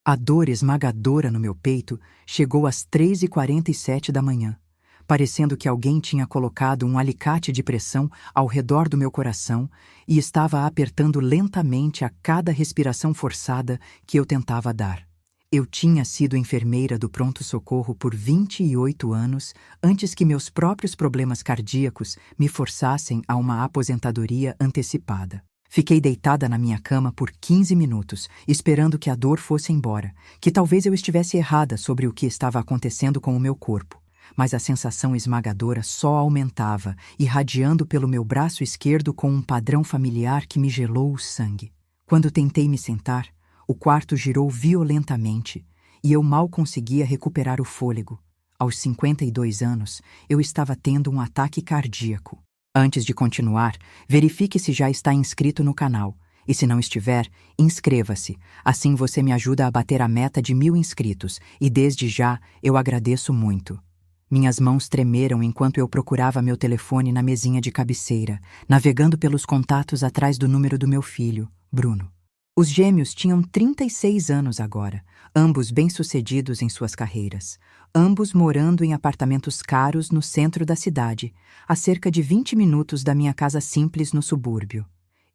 A dor esmagadora no meu peito chegou às 3h47 da manhã, parecendo que alguém tinha colocado um alicate de pressão ao redor do meu coração e estava apertando lentamente a cada respiração forçada que eu tentava dar. Eu tinha sido enfermeira do pronto-socorro por 28 anos antes que meus próprios problemas cardíacos me forçassem a uma aposentadoria antecipada. Fiquei deitada na minha cama por 15 minutos, esperando que a dor fosse embora, que talvez eu estivesse errada sobre o que estava acontecendo com o meu corpo. Mas a sensação esmagadora só aumentava, irradiando pelo meu braço esquerdo com um padrão familiar que me gelou o sangue. Quando tentei me sentar, o quarto girou violentamente e eu mal conseguia recuperar o fôlego. Aos 52 anos, eu estava tendo um ataque cardíaco. Antes de continuar, verifique se já está inscrito no canal. E se não estiver, inscreva-se. Assim você me ajuda a bater a meta de 1000 inscritos e desde já eu agradeço muito. Minhas mãos tremeram enquanto eu procurava meu telefone na mesinha de cabeceira, navegando pelos contatos atrás do número do meu filho, Bruno. Os gêmeos tinham 36 anos agora, ambos bem-sucedidos em suas carreiras, ambos morando em apartamentos caros no centro da cidade, a cerca de 20 minutos da minha casa simples no subúrbio.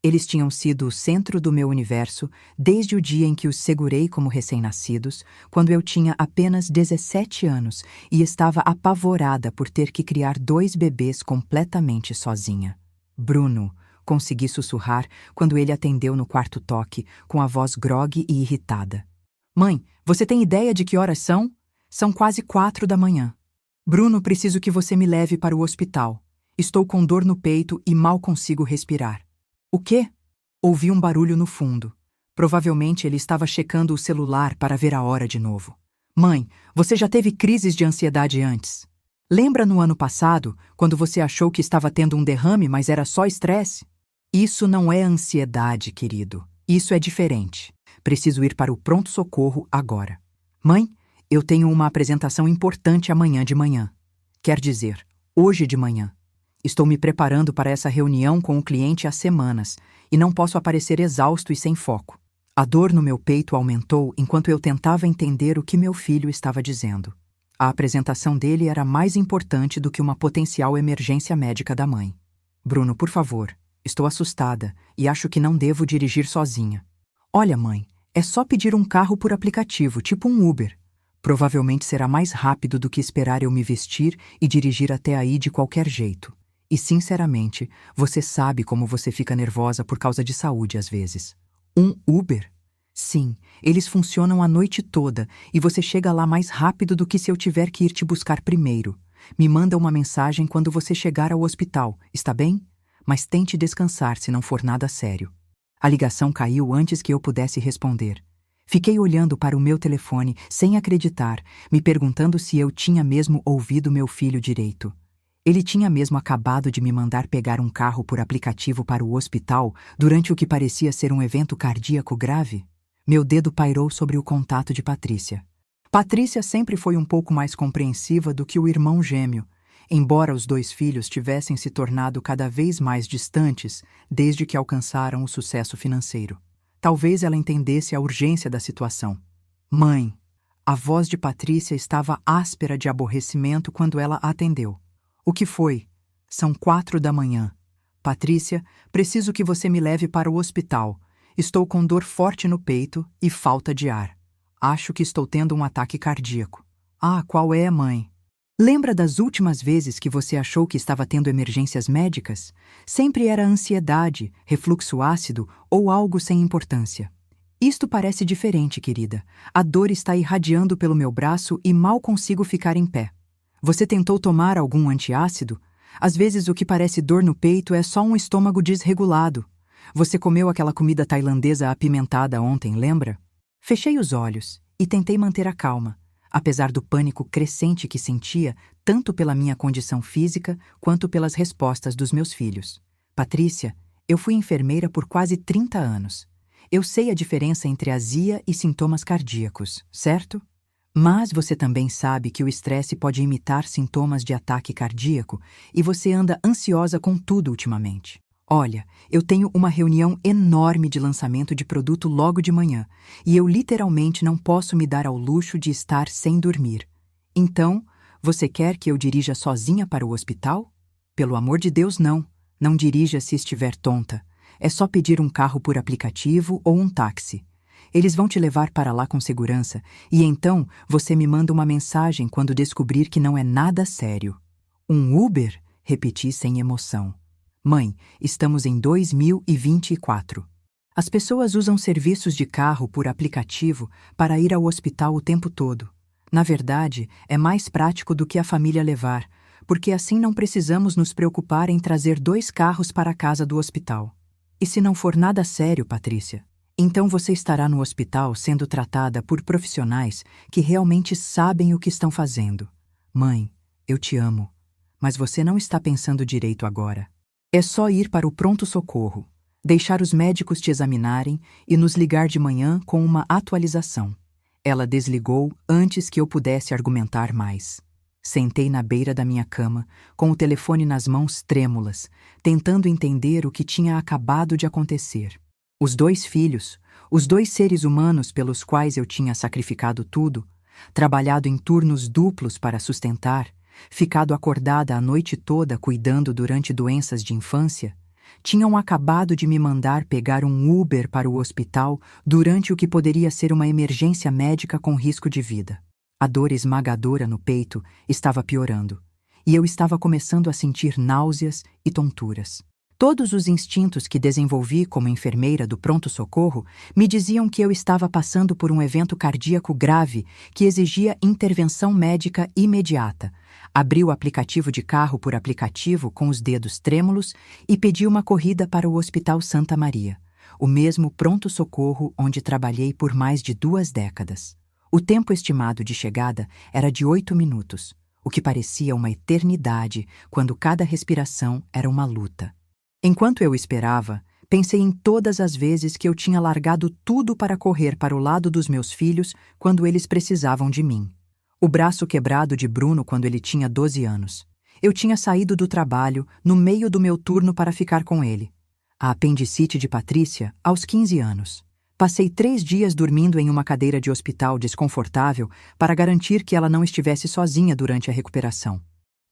Eles tinham sido o centro do meu universo desde o dia em que os segurei como recém-nascidos, quando eu tinha apenas 17 anos e estava apavorada por ter que criar 2 bebês completamente sozinha. Bruno, consegui sussurrar quando ele atendeu no quarto toque, com a voz grogue e irritada. Mãe, você tem ideia de que horas são? São quase 4 da manhã. Bruno, preciso que você me leve para o hospital. Estou com dor no peito e mal consigo respirar. O quê? Ouvi um barulho no fundo. Provavelmente ele estava checando o celular para ver a hora de novo. Mãe, você já teve crises de ansiedade antes? Lembra no ano passado, quando você achou que estava tendo um derrame, mas era só estresse? Isso não é ansiedade, querido. Isso é diferente. Preciso ir para o pronto-socorro agora. Mãe, eu tenho uma apresentação importante amanhã de manhã. Quer dizer, hoje de manhã. Estou me preparando para essa reunião com o cliente há semanas e não posso aparecer exausto e sem foco. A dor no meu peito aumentou enquanto eu tentava entender o que meu filho estava dizendo. A apresentação dele era mais importante do que uma potencial emergência médica da mãe. Bruno, por favor, estou assustada e acho que não devo dirigir sozinha. Olha, mãe, é só pedir um carro por aplicativo, tipo um Uber. Provavelmente será mais rápido do que esperar eu me vestir e dirigir até aí de qualquer jeito. E, sinceramente, você sabe como você fica nervosa por causa de saúde às vezes. Um Uber? Sim, eles funcionam a noite toda e você chega lá mais rápido do que se eu tiver que ir te buscar primeiro. Me manda uma mensagem quando você chegar ao hospital, está bem? Mas tente descansar se não for nada sério. A ligação caiu antes que eu pudesse responder. Fiquei olhando para o meu telefone sem acreditar, me perguntando se eu tinha mesmo ouvido meu filho direito. Ele tinha mesmo acabado de me mandar pegar um carro por aplicativo para o hospital durante o que parecia ser um evento cardíaco grave? Meu dedo pairou sobre o contato de Patrícia. Patrícia sempre foi um pouco mais compreensiva do que o irmão gêmeo, embora os 2 filhos tivessem se tornado cada vez mais distantes desde que alcançaram o sucesso financeiro. Talvez ela entendesse a urgência da situação. Mãe, a voz de Patrícia estava áspera de aborrecimento quando ela atendeu. O que foi? São 4 da manhã. Patrícia, preciso que você me leve para o hospital. Estou com dor forte no peito e falta de ar. Acho que estou tendo um ataque cardíaco. Ah, qual é, mãe? Lembra das últimas vezes que você achou que estava tendo emergências médicas? Sempre era ansiedade, refluxo ácido ou algo sem importância. Isto parece diferente, querida. A dor está irradiando pelo meu braço e mal consigo ficar em pé. Você tentou tomar algum antiácido? Às vezes o que parece dor no peito é só um estômago desregulado. Você comeu aquela comida tailandesa apimentada ontem, lembra? Fechei os olhos e tentei manter a calma, apesar do pânico crescente que sentia tanto pela minha condição física quanto pelas respostas dos meus filhos. Patrícia, eu fui enfermeira por quase 30 anos. Eu sei a diferença entre azia e sintomas cardíacos, certo? Mas você também sabe que o estresse pode imitar sintomas de ataque cardíaco e você anda ansiosa com tudo ultimamente. Olha, eu tenho uma reunião enorme de lançamento de produto logo de manhã, e eu literalmente não posso me dar ao luxo de estar sem dormir. Então, você quer que eu dirija sozinha para o hospital? Pelo amor de Deus, não. Não dirija se estiver tonta. É só pedir um carro por aplicativo ou um táxi. Eles vão te levar para lá com segurança, e então você me manda uma mensagem quando descobrir que não é nada sério. Um Uber? Repeti sem emoção. Mãe, estamos em 2024. As pessoas usam serviços de carro por aplicativo para ir ao hospital o tempo todo. Na verdade, é mais prático do que a família levar, porque assim não precisamos nos preocupar em trazer 2 carros para a casa do hospital. E se não for nada sério, Patrícia, então você estará no hospital sendo tratada por profissionais que realmente sabem o que estão fazendo. Mãe, eu te amo, mas você não está pensando direito agora. É só ir para o pronto-socorro, deixar os médicos te examinarem e nos ligar de manhã com uma atualização. Ela desligou antes que eu pudesse argumentar mais. Sentei na beira da minha cama, com o telefone nas mãos trêmulas, tentando entender o que tinha acabado de acontecer. Os 2 filhos, os 2 seres humanos pelos quais eu tinha sacrificado tudo, trabalhado em turnos duplos para sustentar, ficado acordada a noite toda cuidando durante doenças de infância, tinham acabado de me mandar pegar um Uber para o hospital durante o que poderia ser uma emergência médica com risco de vida. A dor esmagadora no peito estava piorando, e eu estava começando a sentir náuseas e tonturas. Todos os instintos que desenvolvi como enfermeira do pronto-socorro me diziam que eu estava passando por um evento cardíaco grave que exigia intervenção médica imediata. Abri o aplicativo de carro por aplicativo com os dedos trêmulos e pedi uma corrida para o Hospital Santa Maria, o mesmo pronto-socorro onde trabalhei por mais de 2 décadas. O tempo estimado de chegada era de 8 minutos, o que parecia uma eternidade quando cada respiração era uma luta. Enquanto eu esperava, pensei em todas as vezes que eu tinha largado tudo para correr para o lado dos meus filhos quando eles precisavam de mim. O braço quebrado de Bruno quando ele tinha 12 anos. Eu tinha saído do trabalho no meio do meu turno para ficar com ele. A apendicite de Patrícia aos 15 anos. Passei 3 dias dormindo em uma cadeira de hospital desconfortável para garantir que ela não estivesse sozinha durante a recuperação.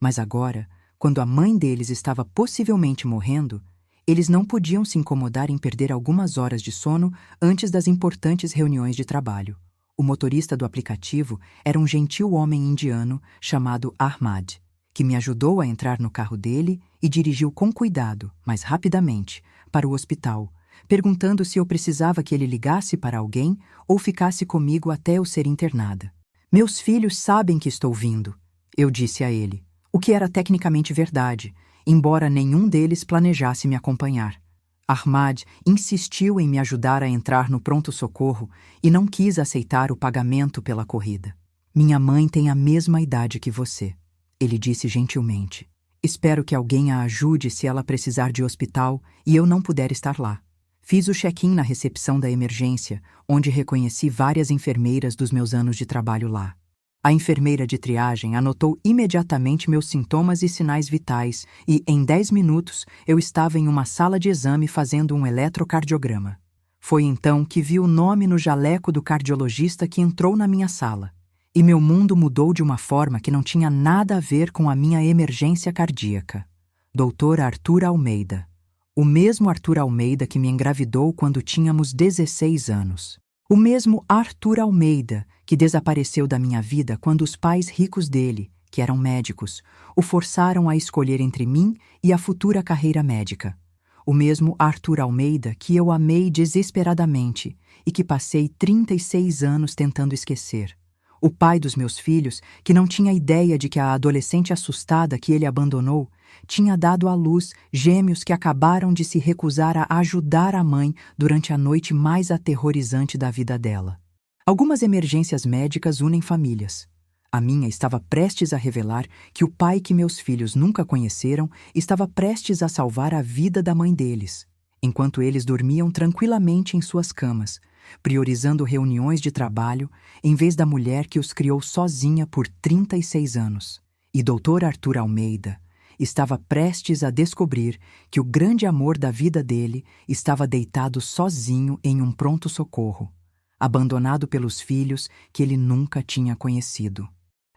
Mas agora, quando a mãe deles estava possivelmente morrendo, eles não podiam se incomodar em perder algumas horas de sono antes das importantes reuniões de trabalho. O motorista do aplicativo era um gentil homem indiano chamado Ahmad, que me ajudou a entrar no carro dele e dirigiu com cuidado, mas rapidamente, para o hospital, perguntando se eu precisava que ele ligasse para alguém ou ficasse comigo até eu ser internada. Meus filhos sabem que estou vindo, eu disse a ele, o que era tecnicamente verdade, embora nenhum deles planejasse me acompanhar. Ahmad insistiu em me ajudar a entrar no pronto-socorro e não quis aceitar o pagamento pela corrida. Minha mãe tem a mesma idade que você, ele disse gentilmente. Espero que alguém a ajude se ela precisar de hospital e eu não puder estar lá. Fiz o check-in na recepção da emergência, onde reconheci várias enfermeiras dos meus anos de trabalho lá. A enfermeira de triagem anotou imediatamente meus sintomas e sinais vitais e, em 10 minutos, eu estava em uma sala de exame fazendo um eletrocardiograma. Foi então que vi o nome no jaleco do cardiologista que entrou na minha sala. E meu mundo mudou de uma forma que não tinha nada a ver com a minha emergência cardíaca. Dr. Arthur Almeida. O mesmo Arthur Almeida que me engravidou quando tínhamos 16 anos. O mesmo Arthur Almeida que desapareceu da minha vida quando os pais ricos dele, que eram médicos, o forçaram a escolher entre mim e a futura carreira médica. O mesmo Arthur Almeida que eu amei desesperadamente e que passei 36 anos tentando esquecer. O pai dos meus filhos, que não tinha ideia de que a adolescente assustada que ele abandonou tinha dado à luz gêmeos que acabaram de se recusar a ajudar a mãe durante a noite mais aterrorizante da vida dela. Algumas emergências médicas unem famílias. A minha estava prestes a revelar que o pai que meus filhos nunca conheceram estava prestes a salvar a vida da mãe deles, enquanto eles dormiam tranquilamente em suas camas, priorizando reuniões de trabalho em vez da mulher que os criou sozinha por 36 anos. E Dr. Arthur Almeida estava prestes a descobrir que o grande amor da vida dele estava deitado sozinho em um pronto-socorro, abandonado pelos filhos que ele nunca tinha conhecido.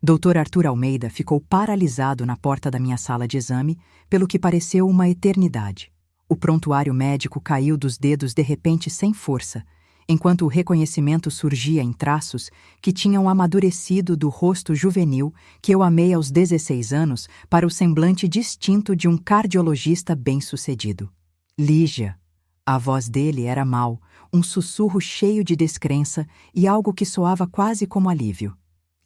Dr. Arthur Almeida ficou paralisado na porta da minha sala de exame, pelo que pareceu uma eternidade. O prontuário médico caiu dos dedos de repente sem força, enquanto o reconhecimento surgia em traços que tinham amadurecido do rosto juvenil que eu amei aos 16 anos para o semblante distinto de um cardiologista bem-sucedido. Lígia. A voz dele era mau, um sussurro cheio de descrença e algo que soava quase como alívio.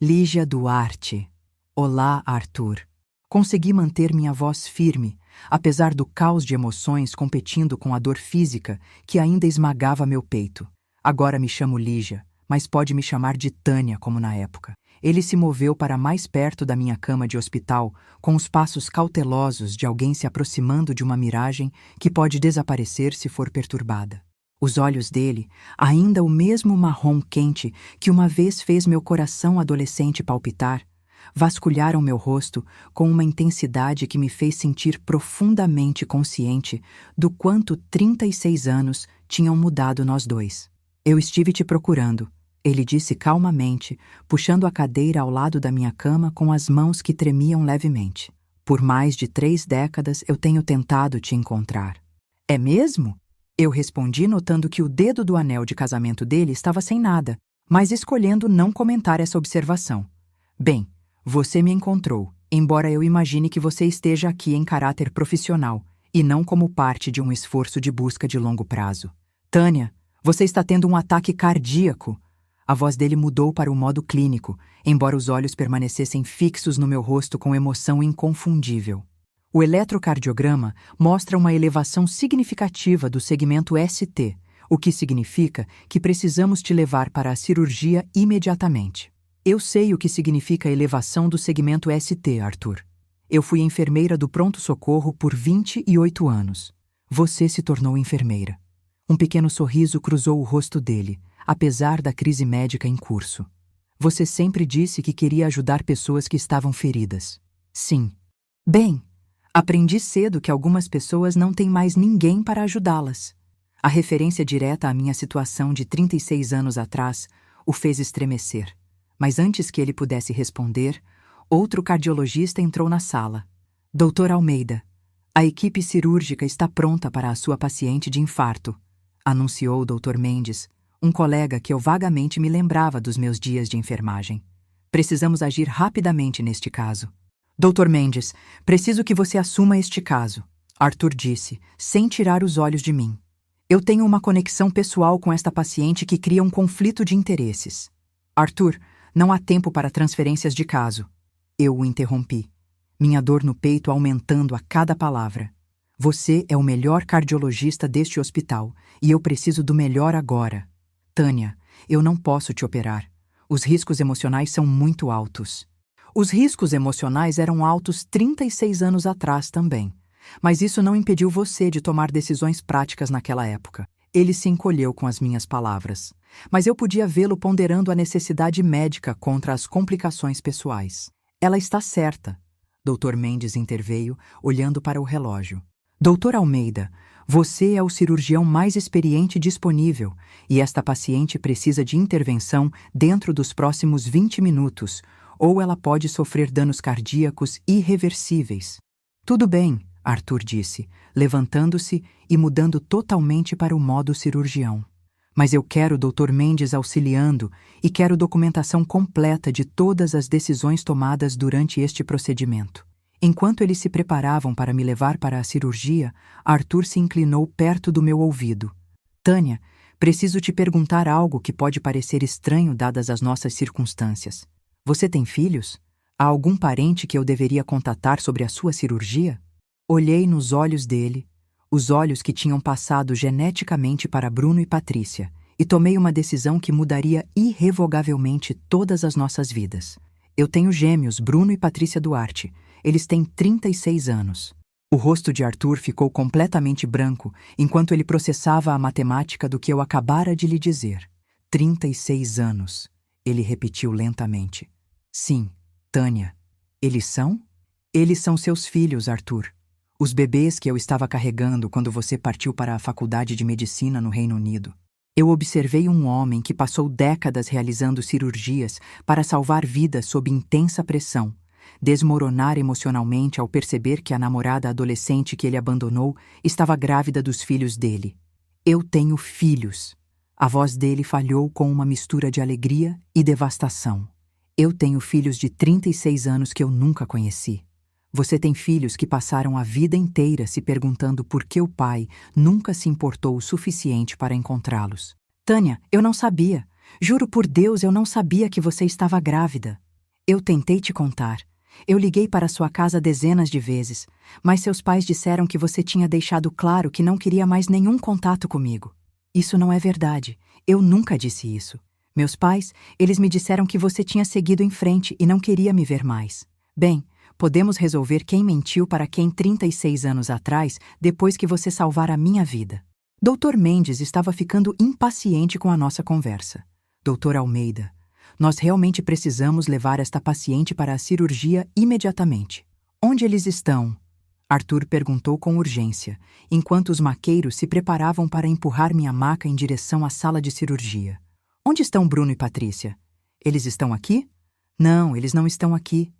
Lígia Duarte. Olá, Arthur. Consegui manter minha voz firme, apesar do caos de emoções competindo com a dor física que ainda esmagava meu peito. Agora me chamo Lígia, mas pode me chamar de Tânia como na época. Ele se moveu para mais perto da minha cama de hospital, com os passos cautelosos de alguém se aproximando de uma miragem que pode desaparecer se for perturbada. Os olhos dele, ainda o mesmo marrom quente que uma vez fez meu coração adolescente palpitar, vasculharam meu rosto com uma intensidade que me fez sentir profundamente consciente do quanto 36 anos tinham mudado nós dois. Eu estive te procurando, ele disse calmamente, puxando a cadeira ao lado da minha cama com as mãos que tremiam levemente. Por mais de 3 décadas eu tenho tentado te encontrar. É mesmo? Eu respondi notando que o dedo do anel de casamento dele estava sem nada, mas escolhendo não comentar essa observação. Bem, você me encontrou, embora eu imagine que você esteja aqui em caráter profissional e não como parte de um esforço de busca de longo prazo. Tânia, você está tendo um ataque cardíaco. A voz dele mudou para o modo clínico, embora os olhos permanecessem fixos no meu rosto com emoção inconfundível. O eletrocardiograma mostra uma elevação significativa do segmento ST, o que significa que precisamos te levar para a cirurgia imediatamente. Eu sei o que significa elevação do segmento ST, Arthur. Eu fui enfermeira do pronto-socorro por 28 anos. Você se tornou enfermeira. Um pequeno sorriso cruzou o rosto dele, apesar da crise médica em curso. Você sempre disse que queria ajudar pessoas que estavam feridas. Sim. Bem, aprendi cedo que algumas pessoas não têm mais ninguém para ajudá-las. A referência direta à minha situação de 36 anos atrás o fez estremecer. Mas antes que ele pudesse responder, outro cardiologista entrou na sala. Dr. Almeida, a equipe cirúrgica está pronta para a sua paciente de infarto, anunciou o Dr. Mendes, um colega que eu vagamente me lembrava dos meus dias de enfermagem. Precisamos agir rapidamente neste caso. Dr. Mendes, preciso que você assuma este caso, Arthur disse, sem tirar os olhos de mim. Eu tenho uma conexão pessoal com esta paciente que cria um conflito de interesses. Arthur, não há tempo para transferências de caso. Eu o interrompi, minha dor no peito aumentando a cada palavra. Você é o melhor cardiologista deste hospital e eu preciso do melhor agora. Tânia, eu não posso te operar. Os riscos emocionais são muito altos. Os riscos emocionais eram altos 36 anos atrás também, mas isso não impediu você de tomar decisões práticas naquela época. Ele se encolheu com as minhas palavras, mas eu podia vê-lo ponderando a necessidade médica contra as complicações pessoais. Ela está certa, Dr. Mendes interveio, olhando para o relógio. Dr. Almeida, você é o cirurgião mais experiente disponível e esta paciente precisa de intervenção dentro dos próximos 20 minutos, ou ela pode sofrer danos cardíacos irreversíveis. Tudo bem, Arthur disse, levantando-se e mudando totalmente para o modo cirurgião. Mas eu quero o Dr. Mendes auxiliando e quero documentação completa de todas as decisões tomadas durante este procedimento. Enquanto eles se preparavam para me levar para a cirurgia, Arthur se inclinou perto do meu ouvido. Tânia, preciso te perguntar algo que pode parecer estranho dadas as nossas circunstâncias. Você tem filhos? Há algum parente que eu deveria contatar sobre a sua cirurgia? Olhei nos olhos dele, os olhos que tinham passado geneticamente para Bruno e Patrícia, e tomei uma decisão que mudaria irrevogavelmente todas as nossas vidas. Eu tenho gêmeos, Bruno e Patrícia Duarte. Eles têm 36 anos. O rosto de Arthur ficou completamente branco enquanto ele processava a matemática do que eu acabara de lhe dizer. 36 anos, ele repetiu lentamente. Sim, Tânia. Eles são? Eles são seus filhos, Arthur. Os bebês que eu estava carregando quando você partiu para a faculdade de medicina no Reino Unido. Eu observei um homem que passou décadas realizando cirurgias para salvar vidas sob intensa pressão, desmoronar emocionalmente ao perceber que a namorada adolescente que ele abandonou estava grávida dos filhos dele. Eu tenho filhos. A voz dele falhou com uma mistura de alegria e devastação. Eu tenho filhos de 36 anos que eu nunca conheci. Você tem filhos que passaram a vida inteira se perguntando por que o pai nunca se importou o suficiente para encontrá-los. Tânia, eu não sabia. Juro por Deus, eu não sabia que você estava grávida. Eu tentei te contar. Eu liguei para sua casa dezenas de vezes, mas seus pais disseram que você tinha deixado claro que não queria mais nenhum contato comigo. Isso não é verdade. Eu nunca disse isso. Meus pais, eles me disseram que você tinha seguido em frente e não queria me ver mais. Bem, podemos resolver quem mentiu para quem 36 anos atrás, depois que você salvar a minha vida. Dr. Mendes estava ficando impaciente com a nossa conversa. Dr. Almeida, nós realmente precisamos levar esta paciente para a cirurgia imediatamente. Onde eles estão? Arthur perguntou com urgência, enquanto os maqueiros se preparavam para empurrar minha maca em direção à sala de cirurgia. Onde estão Bruno e Patrícia? Eles estão aqui? Não, eles não estão aqui.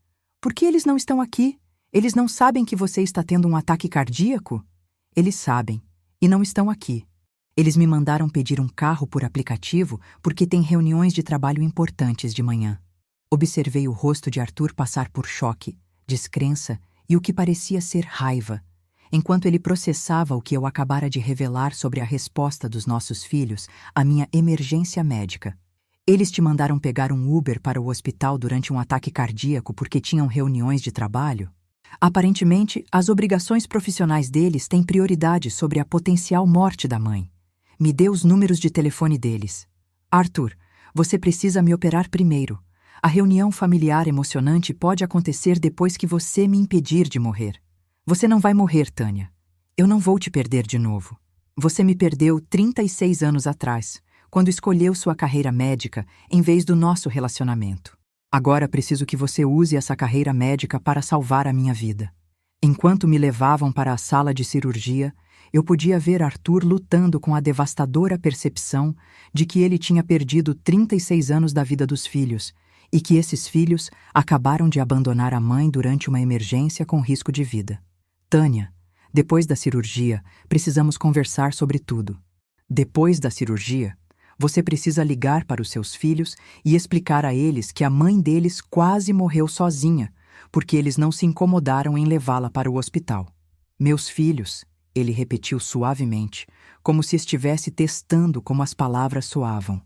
Por que eles não estão aqui? Eles não sabem que você está tendo um ataque cardíaco? Eles sabem, e não estão aqui. Eles me mandaram pedir um carro por aplicativo porque têm reuniões de trabalho importantes de manhã. Observei o rosto de Arthur passar por choque, descrença e o que parecia ser raiva, enquanto ele processava o que eu acabara de revelar sobre a resposta dos nossos filhos à minha emergência médica. Eles te mandaram pegar um Uber para o hospital durante um ataque cardíaco porque tinham reuniões de trabalho? Aparentemente, as obrigações profissionais deles têm prioridade sobre a potencial morte da mãe. Me dê os números de telefone deles. Arthur, você precisa me operar primeiro. A reunião familiar emocionante pode acontecer depois que você me impedir de morrer. Você não vai morrer, Tânia. Eu não vou te perder de novo. Você me perdeu 36 anos atrás, quando escolheu sua carreira médica em vez do nosso relacionamento. Agora preciso que você use essa carreira médica para salvar a minha vida. Enquanto me levavam para a sala de cirurgia, eu podia ver Arthur lutando com a devastadora percepção de que ele tinha perdido 36 anos da vida dos filhos e que esses filhos acabaram de abandonar a mãe durante uma emergência com risco de vida. Tânia, depois da cirurgia, precisamos conversar sobre tudo. Depois da cirurgia, você precisa ligar para os seus filhos e explicar a eles que a mãe deles quase morreu sozinha, porque eles não se incomodaram em levá-la para o hospital. Meus filhos, ele repetiu suavemente, como se estivesse testando como as palavras soavam.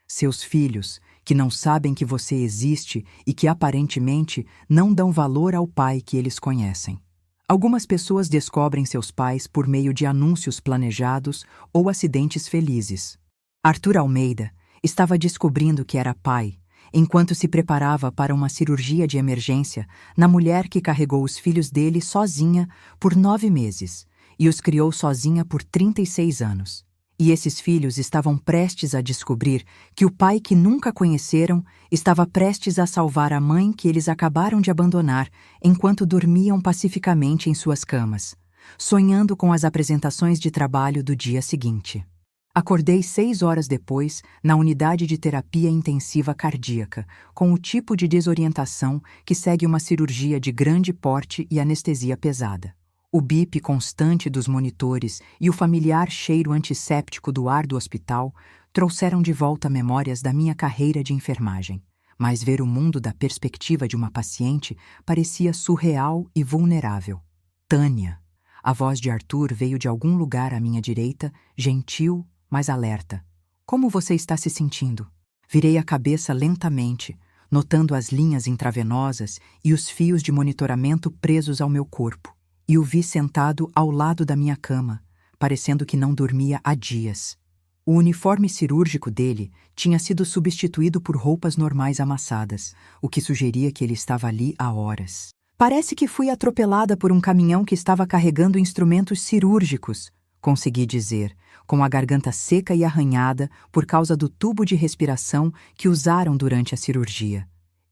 Seus filhos, que não sabem que você existe e que aparentemente não dão valor ao pai que eles conhecem. Algumas pessoas descobrem seus pais por meio de anúncios planejados ou acidentes felizes. Arthur Almeida estava descobrindo que era pai, enquanto se preparava para uma cirurgia de emergência na mulher que carregou os filhos dele sozinha por 9 meses e os criou sozinha por 36 anos. E esses filhos estavam prestes a descobrir que o pai que nunca conheceram estava prestes a salvar a mãe que eles acabaram de abandonar enquanto dormiam pacificamente em suas camas, sonhando com as apresentações de trabalho do dia seguinte. Acordei 6 horas depois, na unidade de terapia intensiva cardíaca, com o tipo de desorientação que segue uma cirurgia de grande porte e anestesia pesada. O bip constante dos monitores e o familiar cheiro antisséptico do ar do hospital trouxeram de volta memórias da minha carreira de enfermagem. Mas ver o mundo da perspectiva de uma paciente parecia surreal e vulnerável. Tânia. A voz de Arthur veio de algum lugar à minha direita, gentil, mas alerta. Como você está se sentindo? Virei a cabeça lentamente, notando as linhas intravenosas e os fios de monitoramento presos ao meu corpo, e o vi sentado ao lado da minha cama, parecendo que não dormia há dias. O uniforme cirúrgico dele tinha sido substituído por roupas normais amassadas, o que sugeria que ele estava ali há horas. Parece que fui atropelada por um caminhão que estava carregando instrumentos cirúrgicos, consegui dizer, com a garganta seca e arranhada por causa do tubo de respiração que usaram durante a cirurgia.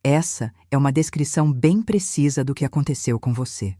Essa é uma descrição bem precisa do que aconteceu com você.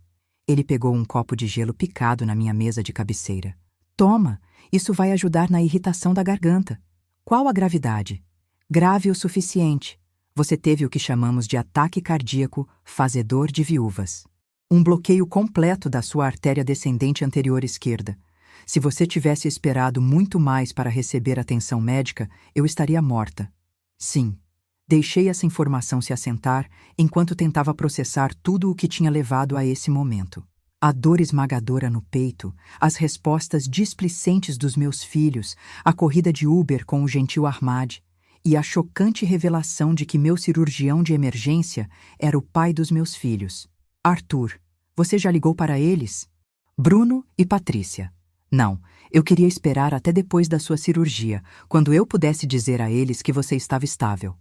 Ele pegou um copo de gelo picado na minha mesa de cabeceira. Toma, isso vai ajudar na irritação da garganta. Qual a gravidade? Grave o suficiente. Você teve o que chamamos de ataque cardíaco fazedor de viúvas. Um bloqueio completo da sua artéria descendente anterior esquerda. Se você tivesse esperado muito mais para receber atenção médica, eu estaria morta. Sim. Deixei essa informação se assentar enquanto tentava processar tudo o que tinha levado a esse momento. A dor esmagadora no peito, as respostas displicentes dos meus filhos, a corrida de Uber com o gentil Ahmad e a chocante revelação de que meu cirurgião de emergência era o pai dos meus filhos. Arthur, você já ligou para eles? Bruno e Patrícia. Não, eu queria esperar até depois da sua cirurgia, quando eu pudesse dizer a eles que você estava estável.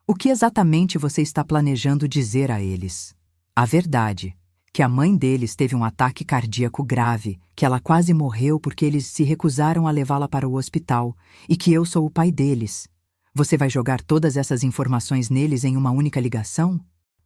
O que exatamente você está planejando dizer a eles? A verdade, que a mãe deles teve um ataque cardíaco grave, que ela quase morreu porque eles se recusaram a levá-la para o hospital, e que eu sou o pai deles. Você vai jogar todas essas informações neles em uma única ligação?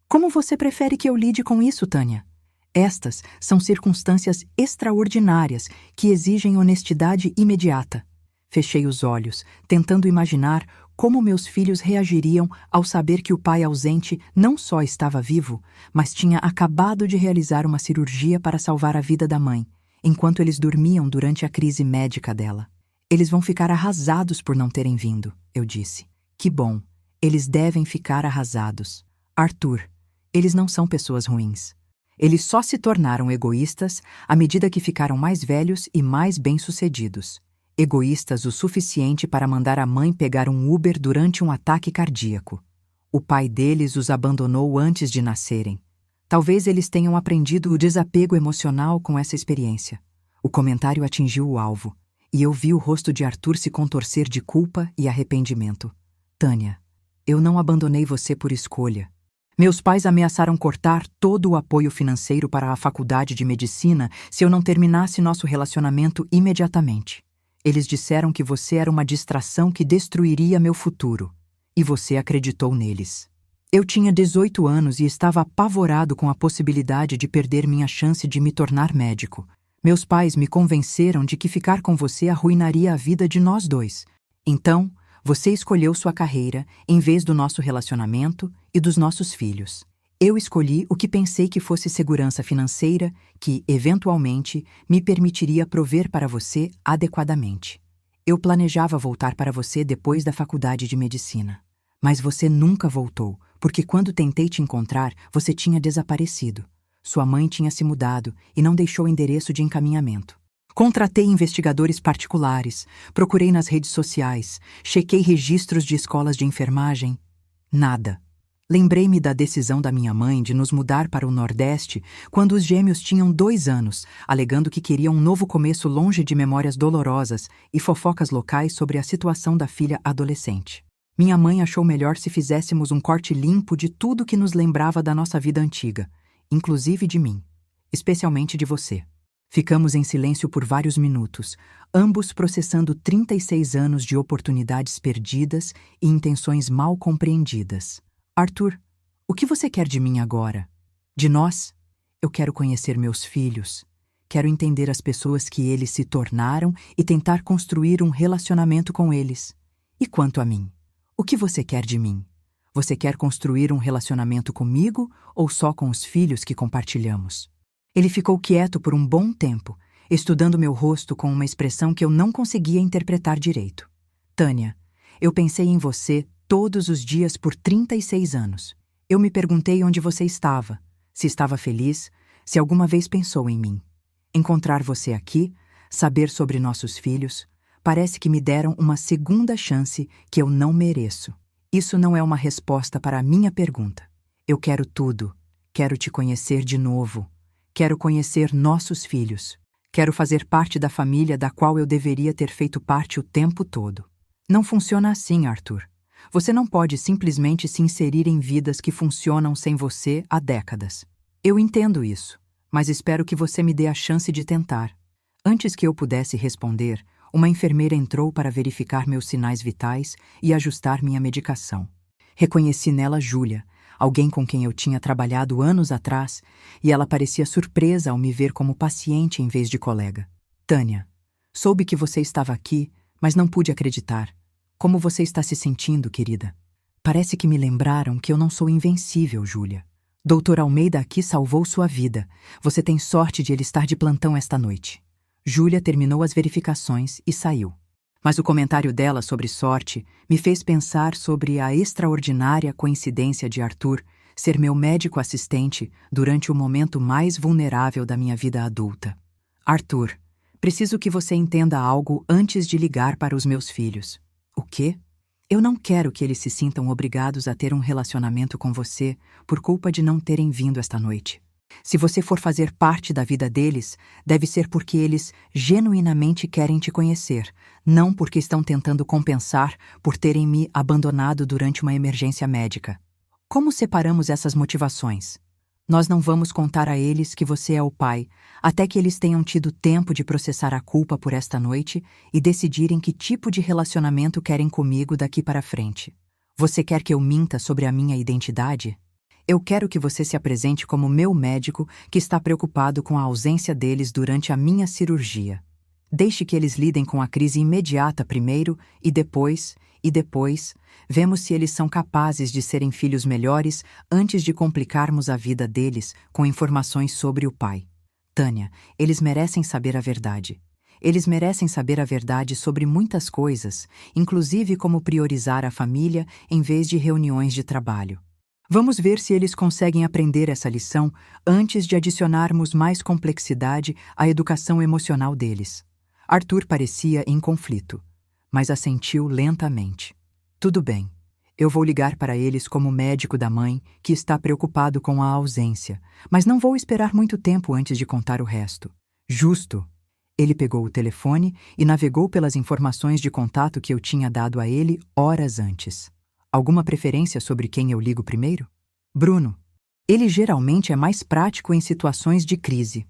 Como você prefere que eu lide com isso, Tânia? Estas são circunstâncias extraordinárias que exigem honestidade imediata. Fechei os olhos, tentando imaginar como meus filhos reagiriam ao saber que o pai ausente não só estava vivo, mas tinha acabado de realizar uma cirurgia para salvar a vida da mãe, enquanto eles dormiam durante a crise médica dela. Eles vão ficar arrasados por não terem vindo, eu disse. Que bom, eles devem ficar arrasados. Arthur, eles não são pessoas ruins. Eles só se tornaram egoístas à medida que ficaram mais velhos e mais bem-sucedidos. Egoístas o suficiente para mandar a mãe pegar um Uber durante um ataque cardíaco. O pai deles os abandonou antes de nascerem. Talvez eles tenham aprendido o desapego emocional com essa experiência. O comentário atingiu o alvo, e eu vi o rosto de Arthur se contorcer de culpa e arrependimento. Tânia, eu não abandonei você por escolha. Meus pais ameaçaram cortar todo o apoio financeiro para a faculdade de medicina se eu não terminasse nosso relacionamento imediatamente. Eles disseram que você era uma distração que destruiria meu futuro. E você acreditou neles. Eu tinha 18 anos e estava apavorado com a possibilidade de perder minha chance de me tornar médico. Meus pais me convenceram de que ficar com você arruinaria a vida de nós dois. Então, você escolheu sua carreira em vez do nosso relacionamento e dos nossos filhos. Eu escolhi o que pensei que fosse segurança financeira que, eventualmente, me permitiria prover para você adequadamente. Eu planejava voltar para você depois da faculdade de medicina. Mas você nunca voltou, porque quando tentei te encontrar, você tinha desaparecido. Sua mãe tinha se mudado e não deixou endereço de encaminhamento. Contratei investigadores particulares, procurei nas redes sociais, chequei registros de escolas de enfermagem. Nada. Lembrei-me da decisão da minha mãe de nos mudar para o Nordeste quando os gêmeos tinham 2 anos, alegando que queriam um novo começo longe de memórias dolorosas e fofocas locais sobre a situação da filha adolescente. Minha mãe achou melhor se fizéssemos um corte limpo de tudo que nos lembrava da nossa vida antiga, inclusive de mim, especialmente de você. Ficamos em silêncio por vários minutos, ambos processando 36 anos de oportunidades perdidas e intenções mal compreendidas. Arthur, o que você quer de mim agora? De nós? Eu quero conhecer meus filhos. Quero entender as pessoas que eles se tornaram e tentar construir um relacionamento com eles. E quanto a mim? O que você quer de mim? Você quer construir um relacionamento comigo ou só com os filhos que compartilhamos? Ele ficou quieto por um bom tempo, estudando meu rosto com uma expressão que eu não conseguia interpretar direito. Tânia, eu pensei em você todos os dias por 36 anos. Eu me perguntei onde você estava, se estava feliz, se alguma vez pensou em mim. Encontrar você aqui, saber sobre nossos filhos, parece que me deram uma segunda chance que eu não mereço. Isso não é uma resposta para a minha pergunta. Eu quero tudo. Quero te conhecer de novo. Quero conhecer nossos filhos. Quero fazer parte da família da qual eu deveria ter feito parte o tempo todo. Não funciona assim, Arthur. Você não pode simplesmente se inserir em vidas que funcionam sem você há décadas. Eu entendo isso, mas espero que você me dê a chance de tentar. Antes que eu pudesse responder, uma enfermeira entrou para verificar meus sinais vitais e ajustar minha medicação. Reconheci nela Júlia, alguém com quem eu tinha trabalhado anos atrás, e ela parecia surpresa ao me ver como paciente em vez de colega. Tânia, soube que você estava aqui, mas não pude acreditar. Como você está se sentindo, querida? Parece que me lembraram que eu não sou invencível, Júlia. Doutor Almeida aqui salvou sua vida. Você tem sorte de ele estar de plantão esta noite. Júlia terminou as verificações e saiu. Mas o comentário dela sobre sorte me fez pensar sobre a extraordinária coincidência de Arthur ser meu médico assistente durante o momento mais vulnerável da minha vida adulta. Arthur, preciso que você entenda algo antes de ligar para os meus filhos. O quê? Eu não quero que eles se sintam obrigados a ter um relacionamento com você por culpa de não terem vindo esta noite. Se você for fazer parte da vida deles, deve ser porque eles genuinamente querem te conhecer, não porque estão tentando compensar por terem me abandonado durante uma emergência médica. Como separamos essas motivações? Nós não vamos contar a eles que você é o pai, até que eles tenham tido tempo de processar a culpa por esta noite e decidirem que tipo de relacionamento querem comigo daqui para frente. Você quer que eu minta sobre a minha identidade? Eu quero que você se apresente como meu médico que está preocupado com a ausência deles durante a minha cirurgia. Deixe que eles lidem com a crise imediata primeiro e depois, vemos se eles são capazes de serem filhos melhores antes de complicarmos a vida deles com informações sobre o pai. Tânia, eles merecem saber a verdade. Eles merecem saber a verdade sobre muitas coisas, inclusive como priorizar a família em vez de reuniões de trabalho. Vamos ver se eles conseguem aprender essa lição antes de adicionarmos mais complexidade à educação emocional deles. Arthur parecia em conflito, mas assentiu lentamente. Tudo bem, eu vou ligar para eles como médico da mãe que está preocupado com a ausência, mas não vou esperar muito tempo antes de contar o resto. Justo. Ele pegou o telefone e navegou pelas informações de contato que eu tinha dado a ele horas antes. Alguma preferência sobre quem eu ligo primeiro? Bruno. Ele geralmente é mais prático em situações de crise.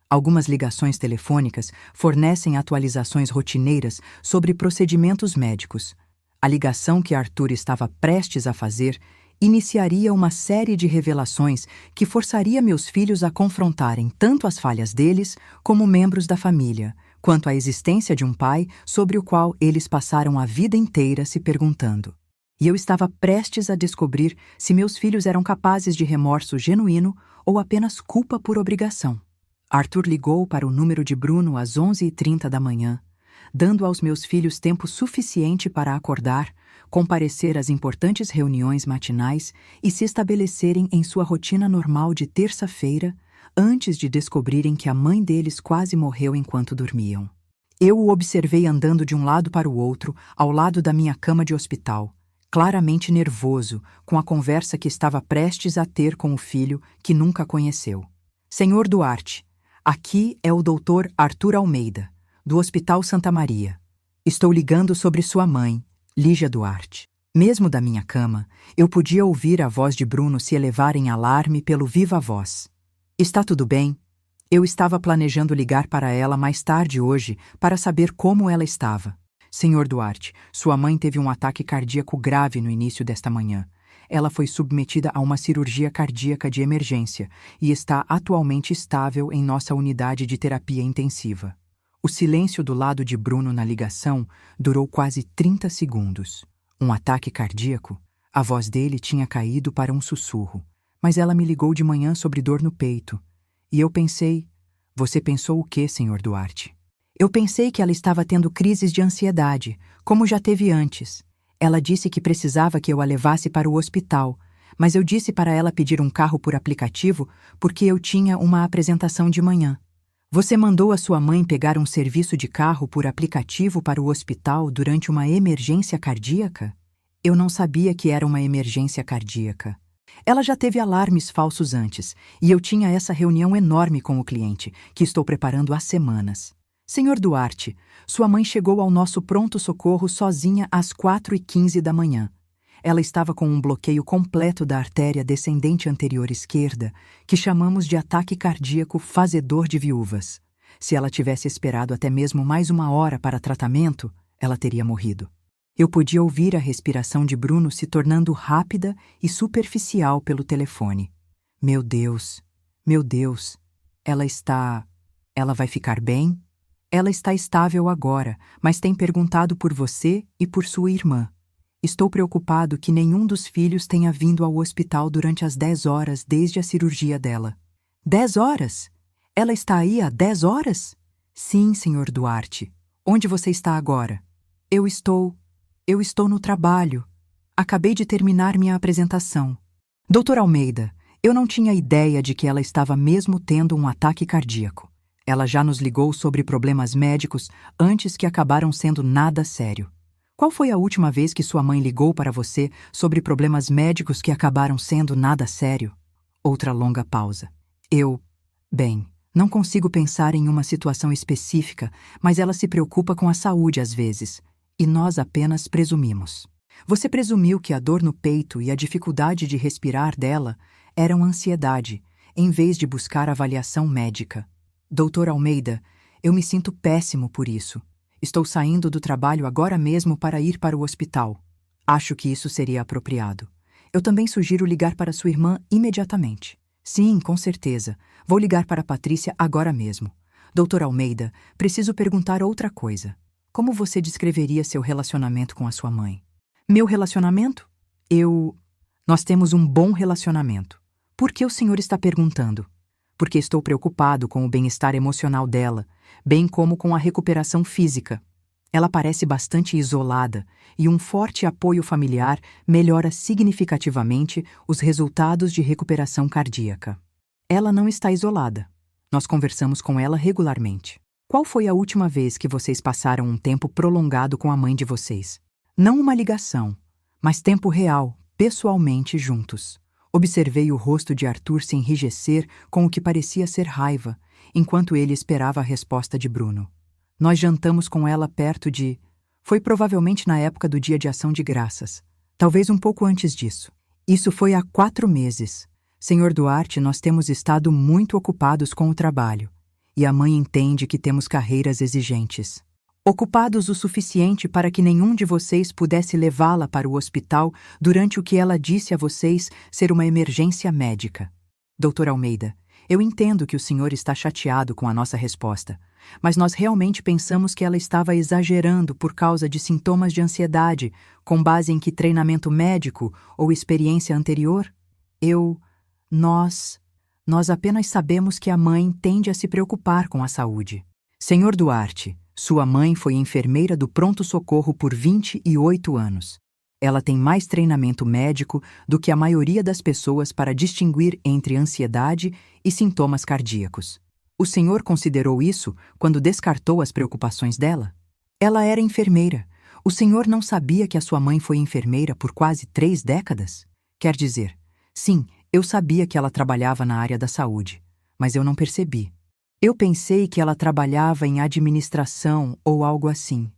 Algumas ligações telefônicas fornecem atualizações rotineiras sobre procedimentos médicos. A ligação que Arthur estava prestes a fazer iniciaria uma série de revelações que forçaria meus filhos a confrontarem tanto as falhas deles como membros da família, quanto a existência de um pai sobre o qual eles passaram a vida inteira se perguntando. E eu estava prestes a descobrir se meus filhos eram capazes de remorso genuíno ou apenas culpa por obrigação. Arthur ligou para o número de Bruno às 11h30 da manhã, dando aos meus filhos tempo suficiente para acordar, comparecer às importantes reuniões matinais e se estabelecerem em sua rotina normal de terça-feira, antes de descobrirem que a mãe deles quase morreu enquanto dormiam. Eu o observei andando de um lado para o outro, ao lado da minha cama de hospital, claramente nervoso com a conversa que estava prestes a ter com o filho que nunca conheceu. Senhor Duarte, aqui é o Dr. Arthur Almeida, do Hospital Santa Maria. Estou ligando sobre sua mãe, Lígia Duarte. Mesmo da minha cama, eu podia ouvir a voz de Bruno se elevar em alarme pelo viva voz. Está tudo bem? Eu estava planejando ligar para ela mais tarde hoje para saber como ela estava. Senhor Duarte, sua mãe teve um ataque cardíaco grave no início desta manhã. Ela foi submetida a uma cirurgia cardíaca de emergência e está atualmente estável em nossa unidade de terapia intensiva. O silêncio do lado de Bruno na ligação durou quase 30 segundos. Um ataque cardíaco? A voz dele tinha caído para um sussurro. Mas ela me ligou de manhã sobre dor no peito. E eu pensei... Você pensou o quê, Senhor Duarte? Eu pensei que ela estava tendo crises de ansiedade, como já teve antes. Ela disse que precisava que eu a levasse para o hospital, mas eu disse para ela pedir um carro por aplicativo porque eu tinha uma apresentação de manhã. Você mandou a sua mãe pegar um serviço de carro por aplicativo para o hospital durante uma emergência cardíaca? Eu não sabia que era uma emergência cardíaca. Ela já teve alarmes falsos antes, e eu tinha essa reunião enorme com o cliente, que estou preparando há semanas. Senhor Duarte, sua mãe chegou ao nosso pronto-socorro sozinha às 4h15 da manhã. Ela estava com um bloqueio completo da artéria descendente anterior esquerda, que chamamos de ataque cardíaco fazedor de viúvas. Se ela tivesse esperado até mesmo mais 1 hora para tratamento, ela teria morrido. Eu podia ouvir a respiração de Bruno se tornando rápida e superficial pelo telefone. Meu Deus, ela está... Ela vai ficar bem? Ela está estável agora, mas tem perguntado por você e por sua irmã. Estou preocupado que nenhum dos filhos tenha vindo ao hospital durante as 10 horas desde a cirurgia dela. 10 horas? Ela está aí há 10 horas? Sim, Sr. Duarte. Onde você está agora? Eu estou no trabalho. Acabei de terminar minha apresentação. Doutor Almeida, eu não tinha ideia de que ela estava mesmo tendo um ataque cardíaco. Ela já nos ligou sobre problemas médicos antes que acabaram sendo nada sério. Qual foi a última vez que sua mãe ligou para você sobre problemas médicos que acabaram sendo nada sério? Outra longa pausa. Bem, não consigo pensar em uma situação específica, mas ela se preocupa com a saúde às vezes, e nós apenas presumimos. Você presumiu que a dor no peito e a dificuldade de respirar dela eram ansiedade, em vez de buscar avaliação médica. Doutor Almeida, eu me sinto péssimo por isso. Estou saindo do trabalho agora mesmo para ir para o hospital. Acho que isso seria apropriado. Eu também sugiro ligar para sua irmã imediatamente. Sim, com certeza. Vou ligar para a Patrícia agora mesmo. Doutor Almeida, preciso perguntar outra coisa. Como você descreveria seu relacionamento com a sua mãe? Meu relacionamento? Nós temos um bom relacionamento. Por que o senhor está perguntando? Porque estou preocupado com o bem-estar emocional dela, bem como com a recuperação física. Ela parece bastante isolada e um forte apoio familiar melhora significativamente os resultados de recuperação cardíaca. Ela não está isolada. Nós conversamos com ela regularmente. Qual foi a última vez que vocês passaram um tempo prolongado com a mãe de vocês? Não uma ligação, mas tempo real, pessoalmente juntos. Observei o rosto de Arthur se enrijecer com o que parecia ser raiva, enquanto ele esperava a resposta de Bruno. Nós jantamos com ela perto de... Foi provavelmente na época do Dia de Ação de Graças. Talvez um pouco antes disso. Isso foi há 4 meses. Senhor Duarte, nós temos estado muito ocupados com o trabalho. E a mãe entende que temos carreiras exigentes. Ocupados o suficiente para que nenhum de vocês pudesse levá-la para o hospital durante o que ela disse a vocês ser uma emergência médica. Doutor Almeida, eu entendo que o senhor está chateado com a nossa resposta, mas nós realmente pensamos que ela estava exagerando por causa de sintomas de ansiedade, com base em que treinamento médico ou experiência anterior? Nós apenas sabemos que a mãe tende a se preocupar com a saúde. Senhor Duarte, sua mãe foi enfermeira do pronto-socorro por 28 anos. Ela tem mais treinamento médico do que a maioria das pessoas para distinguir entre ansiedade e sintomas cardíacos. O senhor considerou isso quando descartou as preocupações dela? Ela era enfermeira. O senhor não sabia que a sua mãe foi enfermeira por quase 3 décadas? Quer dizer, sim, eu sabia que ela trabalhava na área da saúde, mas eu não percebi. Eu pensei que ela trabalhava em administração ou algo assim.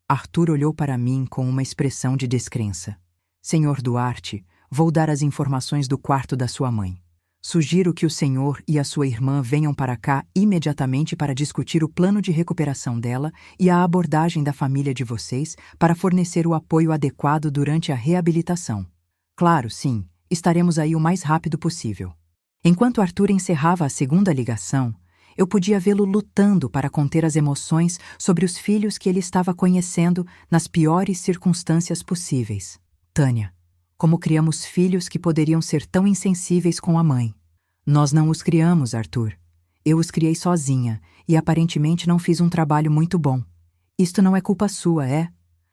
Arthur olhou para mim com uma expressão de descrença. Senhor Duarte, vou dar as informações do quarto da sua mãe. Sugiro que o senhor e a sua irmã venham para cá imediatamente para discutir o plano de recuperação dela e a abordagem da família de vocês para fornecer o apoio adequado durante a reabilitação. Claro, sim, estaremos aí o mais rápido possível. Enquanto Arthur encerrava a segunda ligação, eu podia vê-lo lutando para conter as emoções sobre os filhos que ele estava conhecendo nas piores circunstâncias possíveis. Tânia, como criamos filhos que poderiam ser tão insensíveis com a mãe? Nós não os criamos, Arthur. Eu os criei sozinha e aparentemente não fiz um trabalho muito bom. Isto não é culpa sua, é?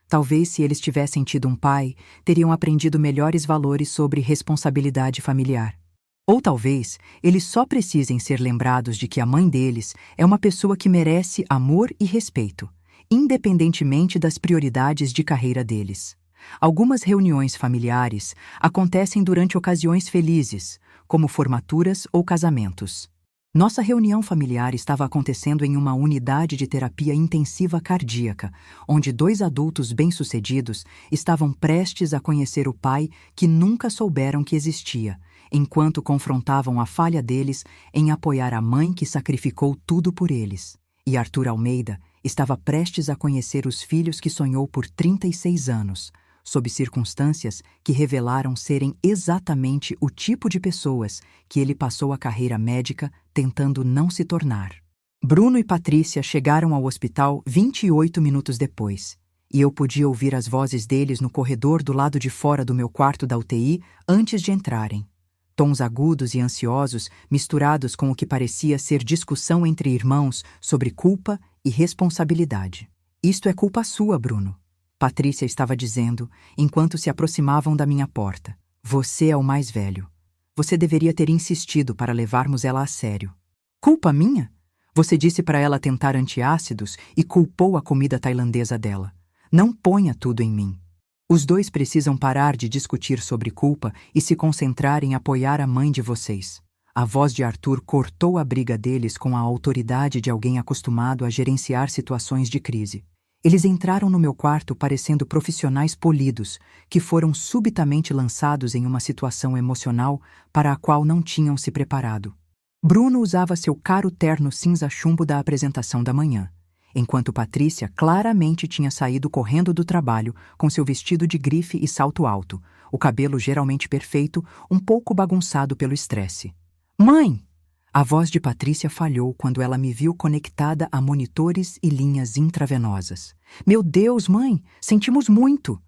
Talvez se eles tivessem tido um pai, teriam aprendido melhores valores sobre responsabilidade familiar. Ou talvez eles só precisem ser lembrados de que a mãe deles é uma pessoa que merece amor e respeito, independentemente das prioridades de carreira deles. Algumas reuniões familiares acontecem durante ocasiões felizes, como formaturas ou casamentos. Nossa reunião familiar estava acontecendo em uma unidade de terapia intensiva cardíaca, onde 2 adultos bem-sucedidos estavam prestes a conhecer o pai que nunca souberam que existia, enquanto confrontavam a falha deles em apoiar a mãe que sacrificou tudo por eles. E Arthur Almeida Estava prestes a conhecer os filhos que sonhou por 36 anos, sob circunstâncias que revelaram serem exatamente o tipo de pessoas que ele passou a carreira médica tentando não se tornar. Bruno e Patrícia chegaram ao hospital 28 minutos depois, e eu podia ouvir as vozes deles no corredor do lado de fora do meu quarto da UTI antes de entrarem. Tons agudos e ansiosos, misturados com o que parecia ser discussão entre irmãos sobre culpa e responsabilidade. Isto é culpa sua, Bruno, Patrícia estava dizendo, enquanto se aproximavam da minha porta. Você é o mais velho. Você deveria ter insistido para levarmos ela a sério. Culpa minha? Você disse para ela tentar antiácidos e culpou a comida tailandesa dela. Não ponha tudo em mim. Os dois precisam parar de discutir sobre culpa e se concentrar em apoiar a mãe de vocês. A voz de Arthur cortou a briga deles com a autoridade de alguém acostumado a gerenciar situações de crise. Eles entraram no meu quarto parecendo profissionais polidos, que foram subitamente lançados em uma situação emocional para a qual não tinham se preparado. Bruno usava seu caro terno cinza chumbo da apresentação da manhã, enquanto Patrícia claramente tinha saído correndo do trabalho com seu vestido de grife e salto alto, o cabelo geralmente perfeito, um pouco bagunçado pelo estresse. Mãe! A voz de Patrícia falhou quando ela me viu conectada a monitores e linhas intravenosas. Meu Deus, mãe! Sentimos muito!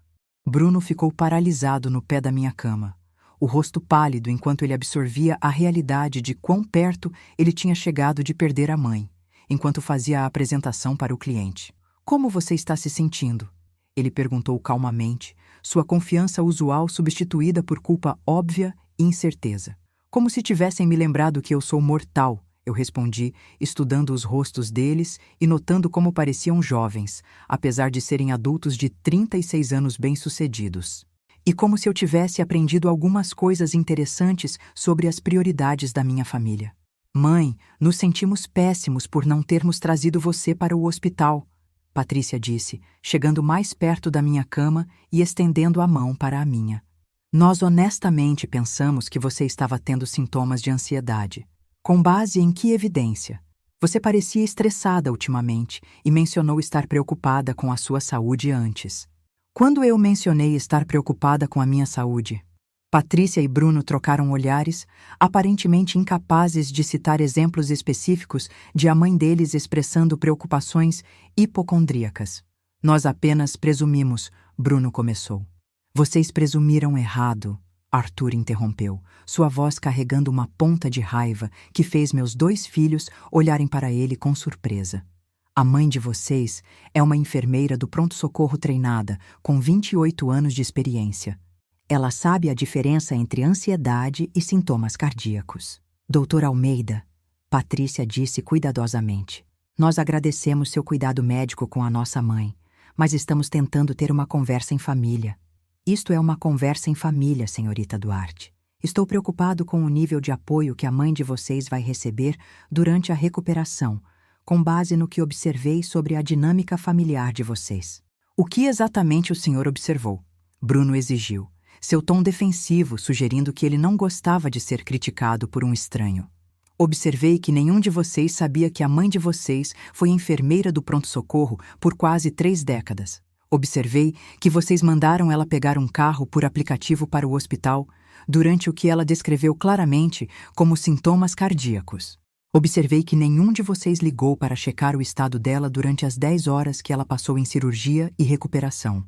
Bruno ficou paralisado no pé da minha cama, o rosto pálido enquanto ele absorvia a realidade de quão perto ele tinha chegado de perder a mãe, enquanto fazia a apresentação para o cliente. Como você está se sentindo? Ele perguntou calmamente, sua confiança usual substituída por culpa óbvia e incerteza. Como se tivessem me lembrado que eu sou mortal, eu respondi, estudando os rostos deles e notando como pareciam jovens, apesar de serem adultos de 36 anos bem-sucedidos. E como se eu tivesse aprendido algumas coisas interessantes sobre as prioridades da minha família. Mãe, nos sentimos péssimos por não termos trazido você para o hospital, Patrícia disse, chegando mais perto da minha cama e estendendo a mão para a minha. Nós honestamente pensamos que você estava tendo sintomas de ansiedade. Com base em que evidência? Você parecia estressada ultimamente e mencionou estar preocupada com a sua saúde antes. Quando eu mencionei estar preocupada com a minha saúde? Patrícia e Bruno trocaram olhares, aparentemente incapazes de citar exemplos específicos de a mãe deles expressando preocupações hipocondríacas. Nós apenas presumimos, Bruno começou. Vocês presumiram errado, Arthur interrompeu, sua voz carregando uma ponta de raiva que fez meus dois filhos olharem para ele com surpresa. A mãe de vocês é uma enfermeira do pronto-socorro treinada, com 28 anos de experiência. Ela sabe a diferença entre ansiedade e sintomas cardíacos. Doutor Almeida, Patrícia disse cuidadosamente, nós agradecemos seu cuidado médico com a nossa mãe, mas estamos tentando ter uma conversa em família. Isto é uma conversa em família, senhorita Duarte. Estou preocupado com o nível de apoio que a mãe de vocês vai receber durante a recuperação, com base no que observei sobre a dinâmica familiar de vocês. O que exatamente o senhor observou? Bruno exigiu, seu tom defensivo sugerindo que ele não gostava de ser criticado por um estranho. Observei que nenhum de vocês sabia que a mãe de vocês foi enfermeira do pronto-socorro por quase 3 décadas. Observei que vocês mandaram ela pegar um carro por aplicativo para o hospital, durante o que ela descreveu claramente como sintomas cardíacos. Observei que nenhum de vocês ligou para checar o estado dela durante as 10 horas que ela passou em cirurgia e recuperação.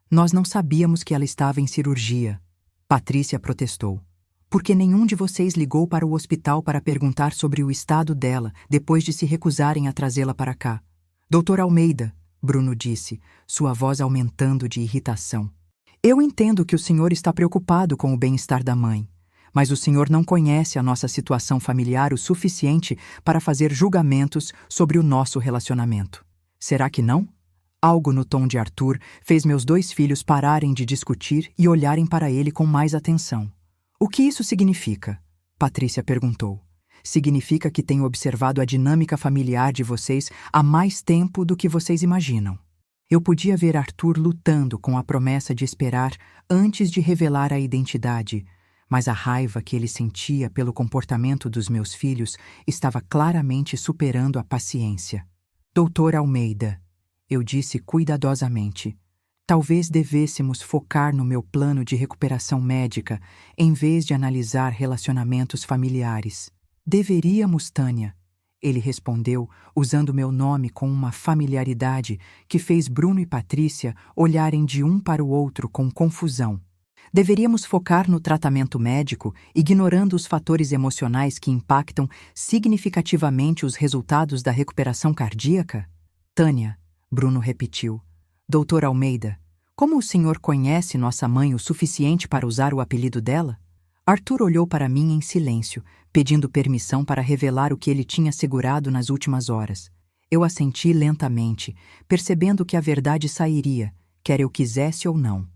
Nós não sabíamos que ela estava em cirurgia, Patrícia protestou. Porque nenhum de vocês ligou para o hospital para perguntar sobre o estado dela depois de se recusarem a trazê-la para cá. Doutor Almeida, Bruno disse, sua voz aumentando de irritação. Eu entendo que o senhor está preocupado com o bem-estar da mãe, mas o senhor não conhece a nossa situação familiar o suficiente para fazer julgamentos sobre o nosso relacionamento. Será que não? Algo no tom de Arthur fez meus 2 filhos pararem de discutir e olharem para ele com mais atenção. O que isso significa? Patrícia perguntou. Significa que tenho observado a dinâmica familiar de vocês há mais tempo do que vocês imaginam. Eu podia ver Arthur lutando com a promessa de esperar antes de revelar a identidade, mas a raiva que ele sentia pelo comportamento dos meus filhos estava claramente superando a paciência. Doutor Almeida, eu disse cuidadosamente, talvez devêssemos focar no meu plano de recuperação médica em vez de analisar relacionamentos familiares. Deveríamos, Tânia. Ele respondeu, usando meu nome com uma familiaridade que fez Bruno e Patrícia olharem de um para o outro com confusão. Deveríamos focar no tratamento médico, ignorando os fatores emocionais que impactam significativamente os resultados da recuperação cardíaca? Tânia, Bruno repetiu. Doutor Almeida, como o senhor conhece nossa mãe o suficiente para usar o apelido dela? Arthur olhou para mim em silêncio, pedindo permissão para revelar o que ele tinha segurado nas últimas horas. Eu assenti lentamente, percebendo que a verdade sairia, quer eu quisesse ou não.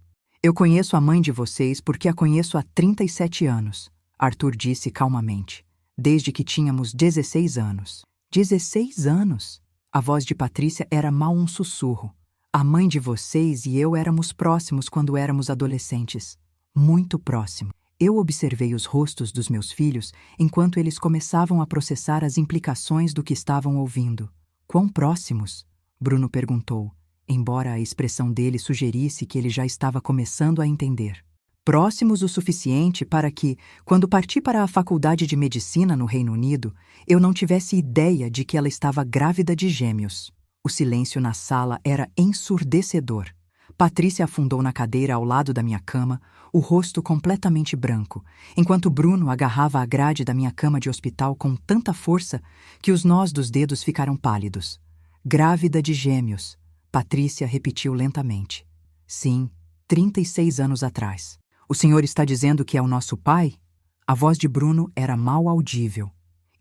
Eu conheço a mãe de vocês porque a conheço há 37 anos, Arthur disse calmamente, desde que tínhamos 16 anos. 16 anos? A voz de Patrícia era mal um sussurro. A mãe de vocês e eu éramos próximos quando éramos adolescentes. Muito próximos. Eu observei os rostos dos meus filhos enquanto eles começavam a processar as implicações do que estavam ouvindo. Quão próximos? Bruno perguntou, embora a expressão dele sugerisse que ele já estava começando a entender. Próximos o suficiente para que, quando parti para a faculdade de medicina no Reino Unido, eu não tivesse ideia de que ela estava grávida de gêmeos. O silêncio na sala era ensurdecedor. Patrícia afundou na cadeira ao lado da minha cama, o rosto completamente branco, enquanto Bruno agarrava a grade da minha cama de hospital com tanta força que os nós dos dedos ficaram pálidos. Grávida de gêmeos, Patrícia repetiu lentamente. Sim, 36 anos atrás. O senhor está dizendo que é o nosso pai? A voz de Bruno era mal audível.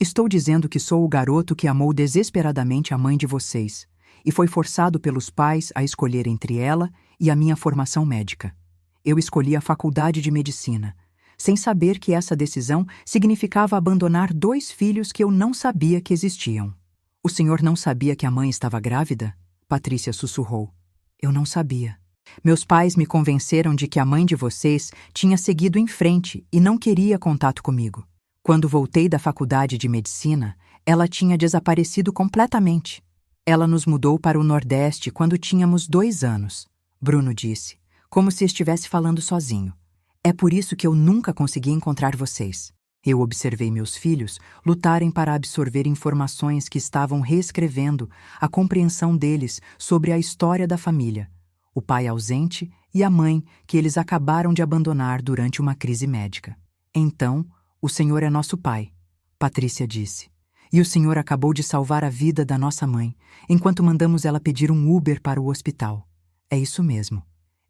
Estou dizendo que sou o garoto que amou desesperadamente a mãe de vocês e foi forçado pelos pais a escolher entre ela e a minha formação médica. Eu escolhi a faculdade de medicina, sem saber que essa decisão significava abandonar 2 filhos que eu não sabia que existiam. O senhor não sabia que a mãe estava grávida? Patrícia sussurrou. Eu não sabia. Meus pais me convenceram de que a mãe de vocês tinha seguido em frente e não queria contato comigo. Quando voltei da faculdade de medicina, ela tinha desaparecido completamente. Ela nos mudou para o Nordeste quando tínhamos 2 anos, Bruno disse, como se estivesse falando sozinho. É por isso que eu nunca consegui encontrar vocês. Eu observei meus filhos lutarem para absorver informações que estavam reescrevendo a compreensão deles sobre a história da família, o pai ausente e a mãe que eles acabaram de abandonar durante uma crise médica. Então, o senhor é nosso pai, Patrícia disse. E o senhor acabou de salvar a vida da nossa mãe, enquanto mandamos ela pedir um Uber para o hospital. É isso mesmo.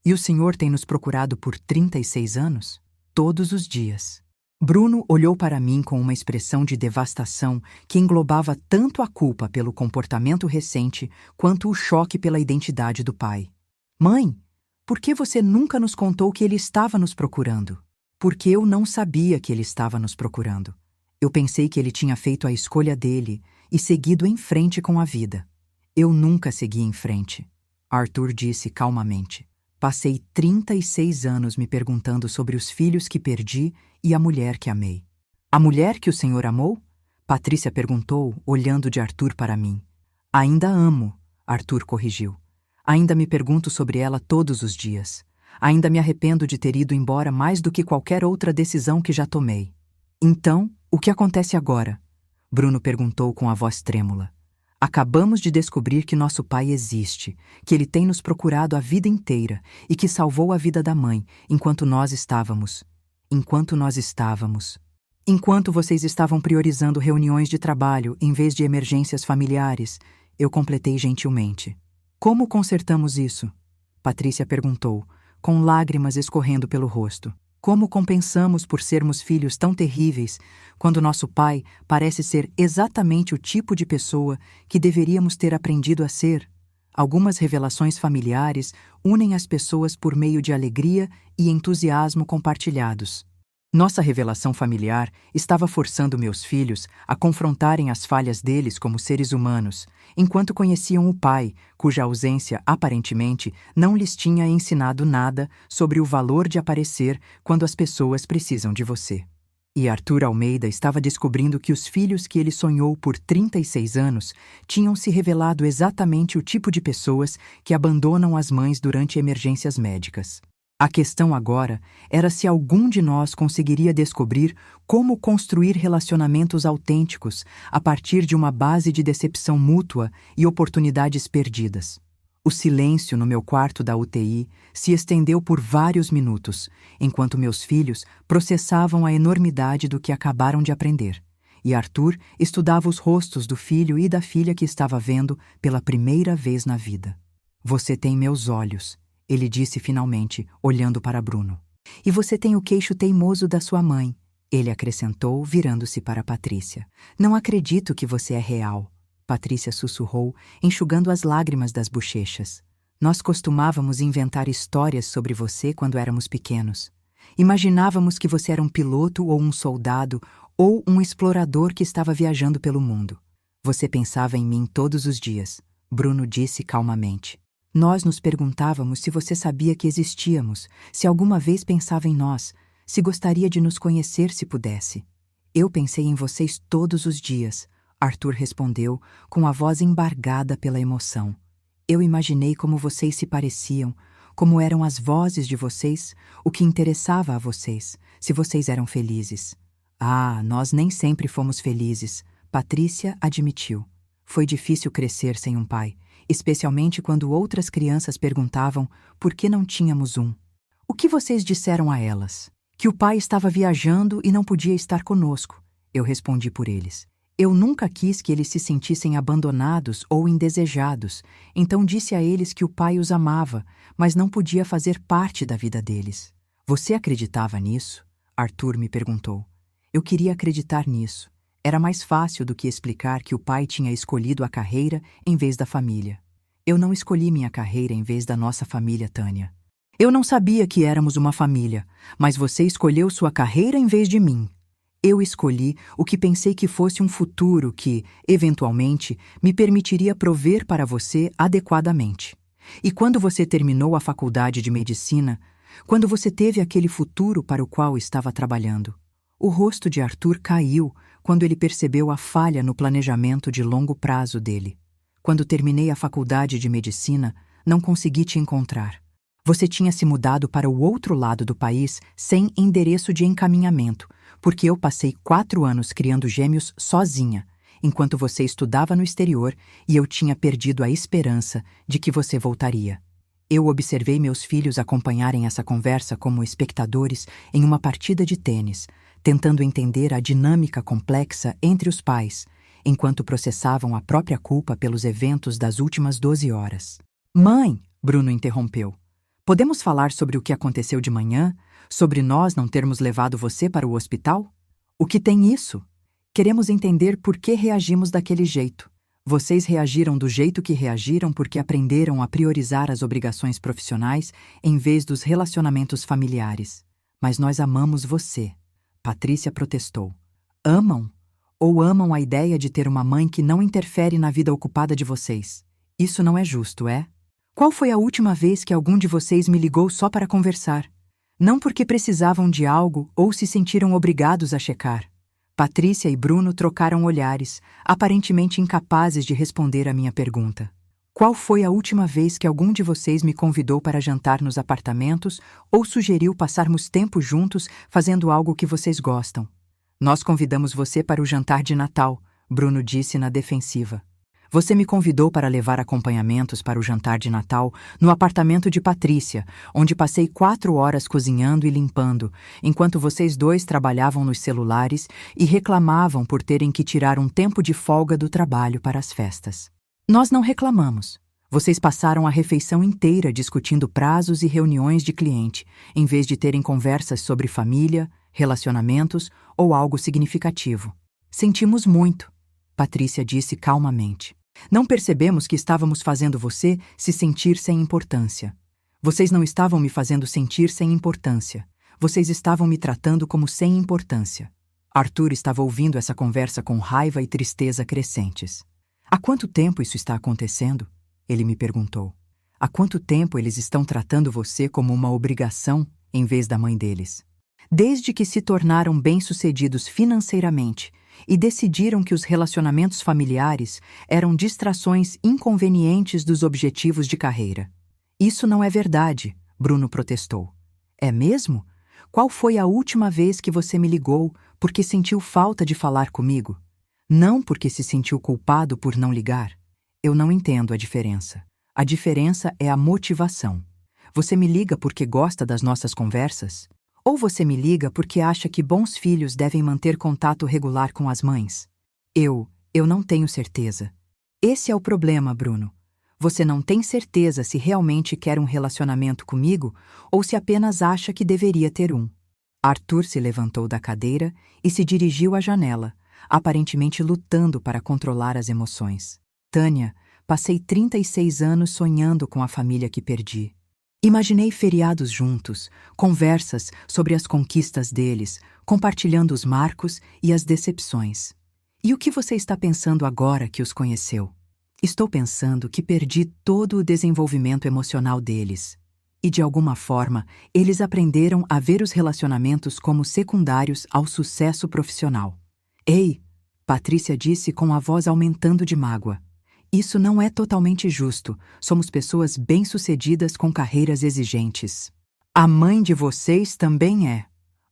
E o senhor tem nos procurado por 36 anos? Todos os dias. Bruno olhou para mim com uma expressão de devastação que englobava tanto a culpa pelo comportamento recente quanto o choque pela identidade do pai. Mãe, por que você nunca nos contou que ele estava nos procurando? Porque eu não sabia que ele estava nos procurando. Eu pensei que ele tinha feito a escolha dele e seguido em frente com a vida. Eu nunca segui em frente, Arthur disse calmamente. Passei 36 anos me perguntando sobre os filhos que perdi e a mulher que amei. A mulher que o senhor amou? Patrícia perguntou, olhando de Arthur para mim. Ainda amo, Arthur corrigiu. Ainda me pergunto sobre ela todos os dias. Ainda me arrependo de ter ido embora mais do que qualquer outra decisão que já tomei. Então, o que acontece agora? Bruno perguntou com a voz trêmula. Acabamos de descobrir que nosso pai existe, que ele tem nos procurado a vida inteira e que salvou a vida da mãe enquanto nós estávamos. Enquanto vocês estavam priorizando reuniões de trabalho em vez de emergências familiares, eu completei gentilmente. Como consertamos isso? Patrícia perguntou, com lágrimas escorrendo pelo rosto. Como compensamos por sermos filhos tão terríveis, quando nosso pai parece ser exatamente o tipo de pessoa que deveríamos ter aprendido a ser? Algumas revelações familiares unem as pessoas por meio de alegria e entusiasmo compartilhados. Nossa revelação familiar estava forçando meus filhos a confrontarem as falhas deles como seres humanos, enquanto conheciam o pai, cuja ausência, aparentemente, não lhes tinha ensinado nada sobre o valor de aparecer quando as pessoas precisam de você. E Arthur Almeida estava descobrindo que os filhos que ele sonhou por 36 anos tinham se revelado exatamente o tipo de pessoas que abandonam as mães durante emergências médicas. A questão agora era se algum de nós conseguiria descobrir como construir relacionamentos autênticos a partir de uma base de decepção mútua e oportunidades perdidas. O silêncio no meu quarto da UTI se estendeu por vários minutos, enquanto meus filhos processavam a enormidade do que acabaram de aprender. E Arthur estudava os rostos do filho e da filha que estava vendo pela primeira vez na vida. "Você tem meus olhos", ele disse finalmente, olhando para Bruno. "E você tem o queixo teimoso da sua mãe", ele acrescentou, virando-se para Patrícia. "Não acredito que você é real", Patrícia sussurrou, enxugando as lágrimas das bochechas. "Nós costumávamos inventar histórias sobre você quando éramos pequenos. Imaginávamos que você era um piloto ou um soldado ou um explorador que estava viajando pelo mundo. Você pensava em mim todos os dias", Bruno disse calmamente. "Nós nos perguntávamos se você sabia que existíamos, se alguma vez pensava em nós, se gostaria de nos conhecer se pudesse." "Eu pensei em vocês todos os dias", Arthur respondeu, com a voz embargada pela emoção. "Eu imaginei como vocês se pareciam, como eram as vozes de vocês, o que interessava a vocês, se vocês eram felizes." "Ah, nós nem sempre fomos felizes", Patrícia admitiu. "Foi difícil crescer sem um pai, especialmente quando outras crianças perguntavam por que não tínhamos um." "O que vocês disseram a elas?" "Que o pai estava viajando e não podia estar conosco", eu respondi por eles. "Eu nunca quis que eles se sentissem abandonados ou indesejados, então disse a eles que o pai os amava, mas não podia fazer parte da vida deles." "Você acreditava nisso?" Arthur me perguntou. Eu queria acreditar nisso. Era mais fácil do que explicar que o pai tinha escolhido a carreira em vez da família. "Eu não escolhi minha carreira em vez da nossa família, Tânia. Eu não sabia que éramos uma família, mas você escolheu sua carreira em vez de mim. Eu escolhi o que pensei que fosse um futuro que, eventualmente, me permitiria prover para você adequadamente. E quando você terminou a faculdade de medicina, quando você teve aquele futuro para o qual estava trabalhando." O rosto de Arthur caiu quando ele percebeu a falha no planejamento de longo prazo dele. "Quando terminei a faculdade de medicina, não consegui te encontrar. Você tinha se mudado para o outro lado do país sem endereço de encaminhamento, porque eu passei 4 anos criando gêmeos sozinha, enquanto você estudava no exterior e eu tinha perdido a esperança de que você voltaria. Eu observei meus filhos acompanharem essa conversa como espectadores em uma partida de tênis, tentando entender a dinâmica complexa entre os pais, enquanto processavam a própria culpa pelos eventos das últimas 12 horas. "Mãe", Bruno interrompeu, "podemos falar sobre o que aconteceu de manhã? Sobre nós não termos levado você para o hospital? O que tem isso? Queremos entender por que reagimos daquele jeito. Vocês reagiram do jeito que reagiram porque aprenderam a priorizar as obrigações profissionais em vez dos relacionamentos familiares. Mas nós amamos você." Patrícia protestou. "Amam? Ou amam a ideia de ter uma mãe que não interfere na vida ocupada de vocês? Isso não é justo, é? Qual foi a última vez que algum de vocês me ligou só para conversar? Não porque precisavam de algo ou se sentiram obrigados a checar." Patrícia e Bruno trocaram olhares, aparentemente incapazes de responder à minha pergunta. "Qual foi a última vez que algum de vocês me convidou para jantar nos apartamentos ou sugeriu passarmos tempo juntos fazendo algo que vocês gostam?" "Nós convidamos você para o jantar de Natal", Bruno disse na defensiva. "Você me convidou para levar acompanhamentos para o jantar de Natal no apartamento de Patrícia, onde passei 4 horas cozinhando e limpando, enquanto vocês dois trabalhavam nos celulares e reclamavam por terem que tirar um tempo de folga do trabalho para as festas. Nós não reclamamos. Vocês passaram a refeição inteira discutindo prazos e reuniões de cliente, em vez de terem conversas sobre família, relacionamentos ou algo significativo. Sentimos muito", Patrícia disse calmamente. "Não percebemos que estávamos fazendo você se sentir sem importância. Vocês não estavam me fazendo sentir sem importância. Vocês estavam me tratando como sem importância." Arthur estava ouvindo essa conversa com raiva e tristeza crescentes. "Há quanto tempo isso está acontecendo?" ele me perguntou. "Há quanto tempo eles estão tratando você como uma obrigação em vez da mãe deles?" Desde que se tornaram bem-sucedidos financeiramente e decidiram que os relacionamentos familiares eram distrações inconvenientes dos objetivos de carreira. Isso não é verdade, Bruno protestou. É mesmo? Qual foi a última vez que você me ligou porque sentiu falta de falar comigo? Não porque se sentiu culpado por não ligar. Eu não entendo a diferença. A diferença é a motivação. Você me liga porque gosta das nossas conversas? Ou você me liga porque acha que bons filhos devem manter contato regular com as mães? Eu não tenho certeza. Esse é o problema, Bruno. Você não tem certeza se realmente quer um relacionamento comigo ou se apenas acha que deveria ter um. Arthur se levantou da cadeira e se dirigiu à janela, aparentemente lutando para controlar as emoções. Tânia, passei 36 anos sonhando com a família que perdi. Imaginei feriados juntos, conversas sobre as conquistas deles, compartilhando os marcos e as decepções. E o que você está pensando agora que os conheceu? Estou pensando que perdi todo o desenvolvimento emocional deles. E de alguma forma, eles aprenderam a ver os relacionamentos como secundários ao sucesso profissional. Ei, Patrícia disse com a voz aumentando de mágoa. Isso não é totalmente justo. Somos pessoas bem-sucedidas com carreiras exigentes. A mãe de vocês também é,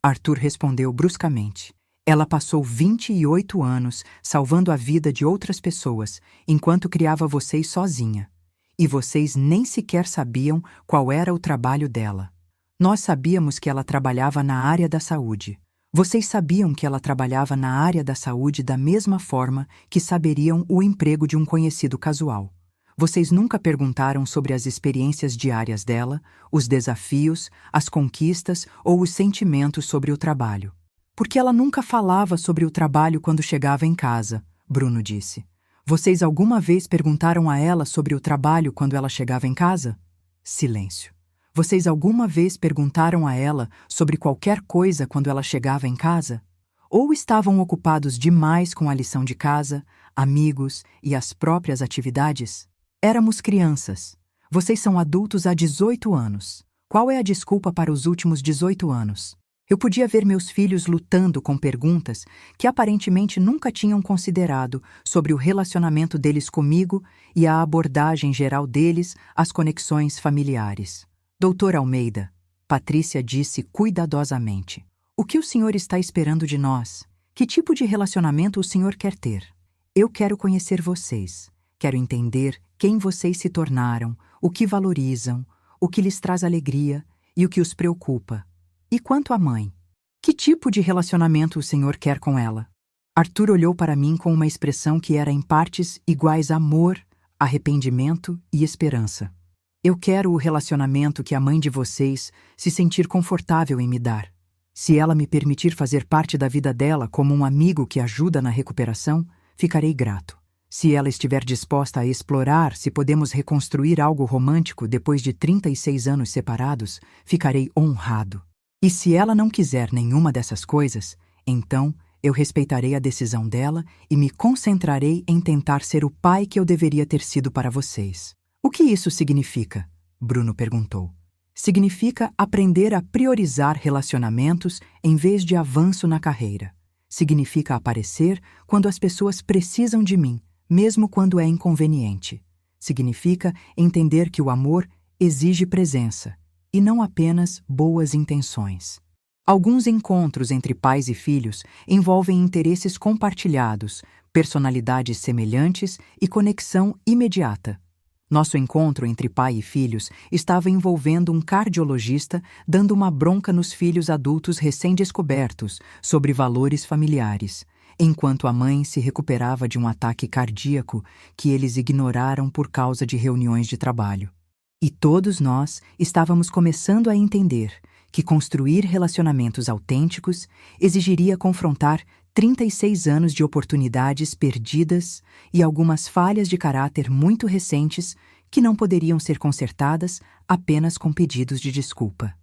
Arthur respondeu bruscamente. Ela passou 28 anos salvando a vida de outras pessoas, enquanto criava vocês sozinha. E vocês nem sequer sabiam qual era o trabalho dela. Nós sabíamos que ela trabalhava na área da saúde. Vocês sabiam que ela trabalhava na área da saúde da mesma forma que saberiam o emprego de um conhecido casual. Vocês nunca perguntaram sobre as experiências diárias dela, os desafios, as conquistas ou os sentimentos sobre o trabalho. Porque ela nunca falava sobre o trabalho quando chegava em casa, Bruno disse. Vocês alguma vez perguntaram a ela sobre o trabalho quando ela chegava em casa? Silêncio. Vocês alguma vez perguntaram a ela sobre qualquer coisa quando ela chegava em casa? Ou estavam ocupados demais com a lição de casa, amigos e as próprias atividades? Éramos crianças. Vocês são adultos há 18 anos. Qual é a desculpa para os últimos 18 anos? Eu podia ver meus filhos lutando com perguntas que aparentemente nunca tinham considerado sobre o relacionamento deles comigo e a abordagem geral deles às conexões familiares. Doutor Almeida, Patrícia disse cuidadosamente. O que o senhor está esperando de nós? Que tipo de relacionamento o senhor quer ter? Eu quero conhecer vocês. Quero entender quem vocês se tornaram, o que valorizam, o que lhes traz alegria e o que os preocupa. E quanto à mãe? Que tipo de relacionamento o senhor quer com ela? Arthur olhou para mim com uma expressão que era em partes iguais a amor, arrependimento e esperança. Eu quero o relacionamento que a mãe de vocês se sentir confortável em me dar. Se ela me permitir fazer parte da vida dela como um amigo que ajuda na recuperação, ficarei grato. Se ela estiver disposta a explorar se podemos reconstruir algo romântico depois de 36 anos separados, ficarei honrado. E se ela não quiser nenhuma dessas coisas, então eu respeitarei a decisão dela e me concentrarei em tentar ser o pai que eu deveria ter sido para vocês. O que isso significa? Bruno perguntou. Significa aprender a priorizar relacionamentos em vez de avanço na carreira. Significa aparecer quando as pessoas precisam de mim, mesmo quando é inconveniente. Significa entender que o amor exige presença e não apenas boas intenções. Alguns encontros entre pais e filhos envolvem interesses compartilhados, personalidades semelhantes e conexão imediata. Nosso encontro entre pai e filhos estava envolvendo um cardiologista dando uma bronca nos filhos adultos recém-descobertos sobre valores familiares, enquanto a mãe se recuperava de um ataque cardíaco que eles ignoraram por causa de reuniões de trabalho. E todos nós estávamos começando a entender que construir relacionamentos autênticos exigiria confrontar 36 anos de oportunidades perdidas e algumas falhas de caráter muito recentes que não poderiam ser consertadas apenas com pedidos de desculpa.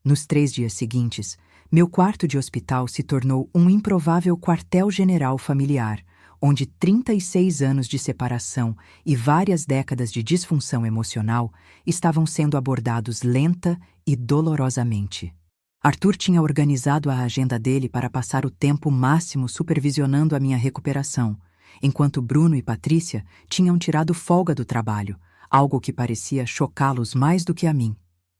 Nos 3 dias seguintes, meu quarto de hospital se tornou um improvável quartel-general familiar, onde 36 anos de separação e várias décadas de disfunção emocional estavam sendo abordados lenta e dolorosamente. Arthur tinha organizado a agenda dele para passar o tempo máximo supervisionando a minha recuperação, enquanto Bruno e Patrícia tinham tirado folga do trabalho, algo que parecia chocá-los mais do que a mim.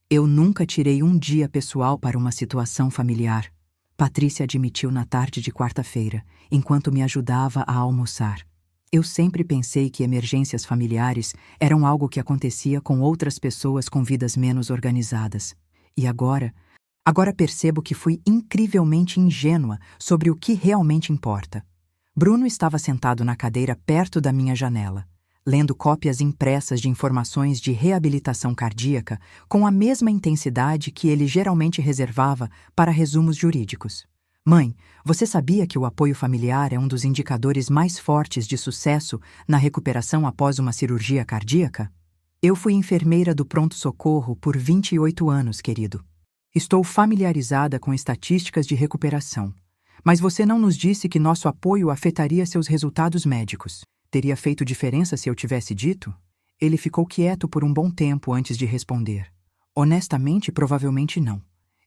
Eu nunca tirei um dia pessoal para uma situação familiar. Patrícia admitiu na tarde de quarta-feira, enquanto me ajudava a almoçar. Eu sempre pensei que emergências familiares eram algo que acontecia com outras pessoas com vidas menos organizadas. E agora percebo que fui incrivelmente ingênua sobre o que realmente importa. Bruno estava sentado na cadeira perto da minha janela, lendo cópias impressas de informações de reabilitação cardíaca com a mesma intensidade que ele geralmente reservava para resumos jurídicos. Mãe, você sabia que o apoio familiar é um dos indicadores mais fortes de sucesso na recuperação após uma cirurgia cardíaca? Eu fui enfermeira do pronto-socorro por 28 anos, querido. Estou familiarizada com estatísticas de recuperação. Mas você não nos disse que nosso apoio afetaria seus resultados médicos. Teria feito diferença se eu tivesse dito? Ele ficou quieto por um bom tempo antes de responder. Honestamente, provavelmente não.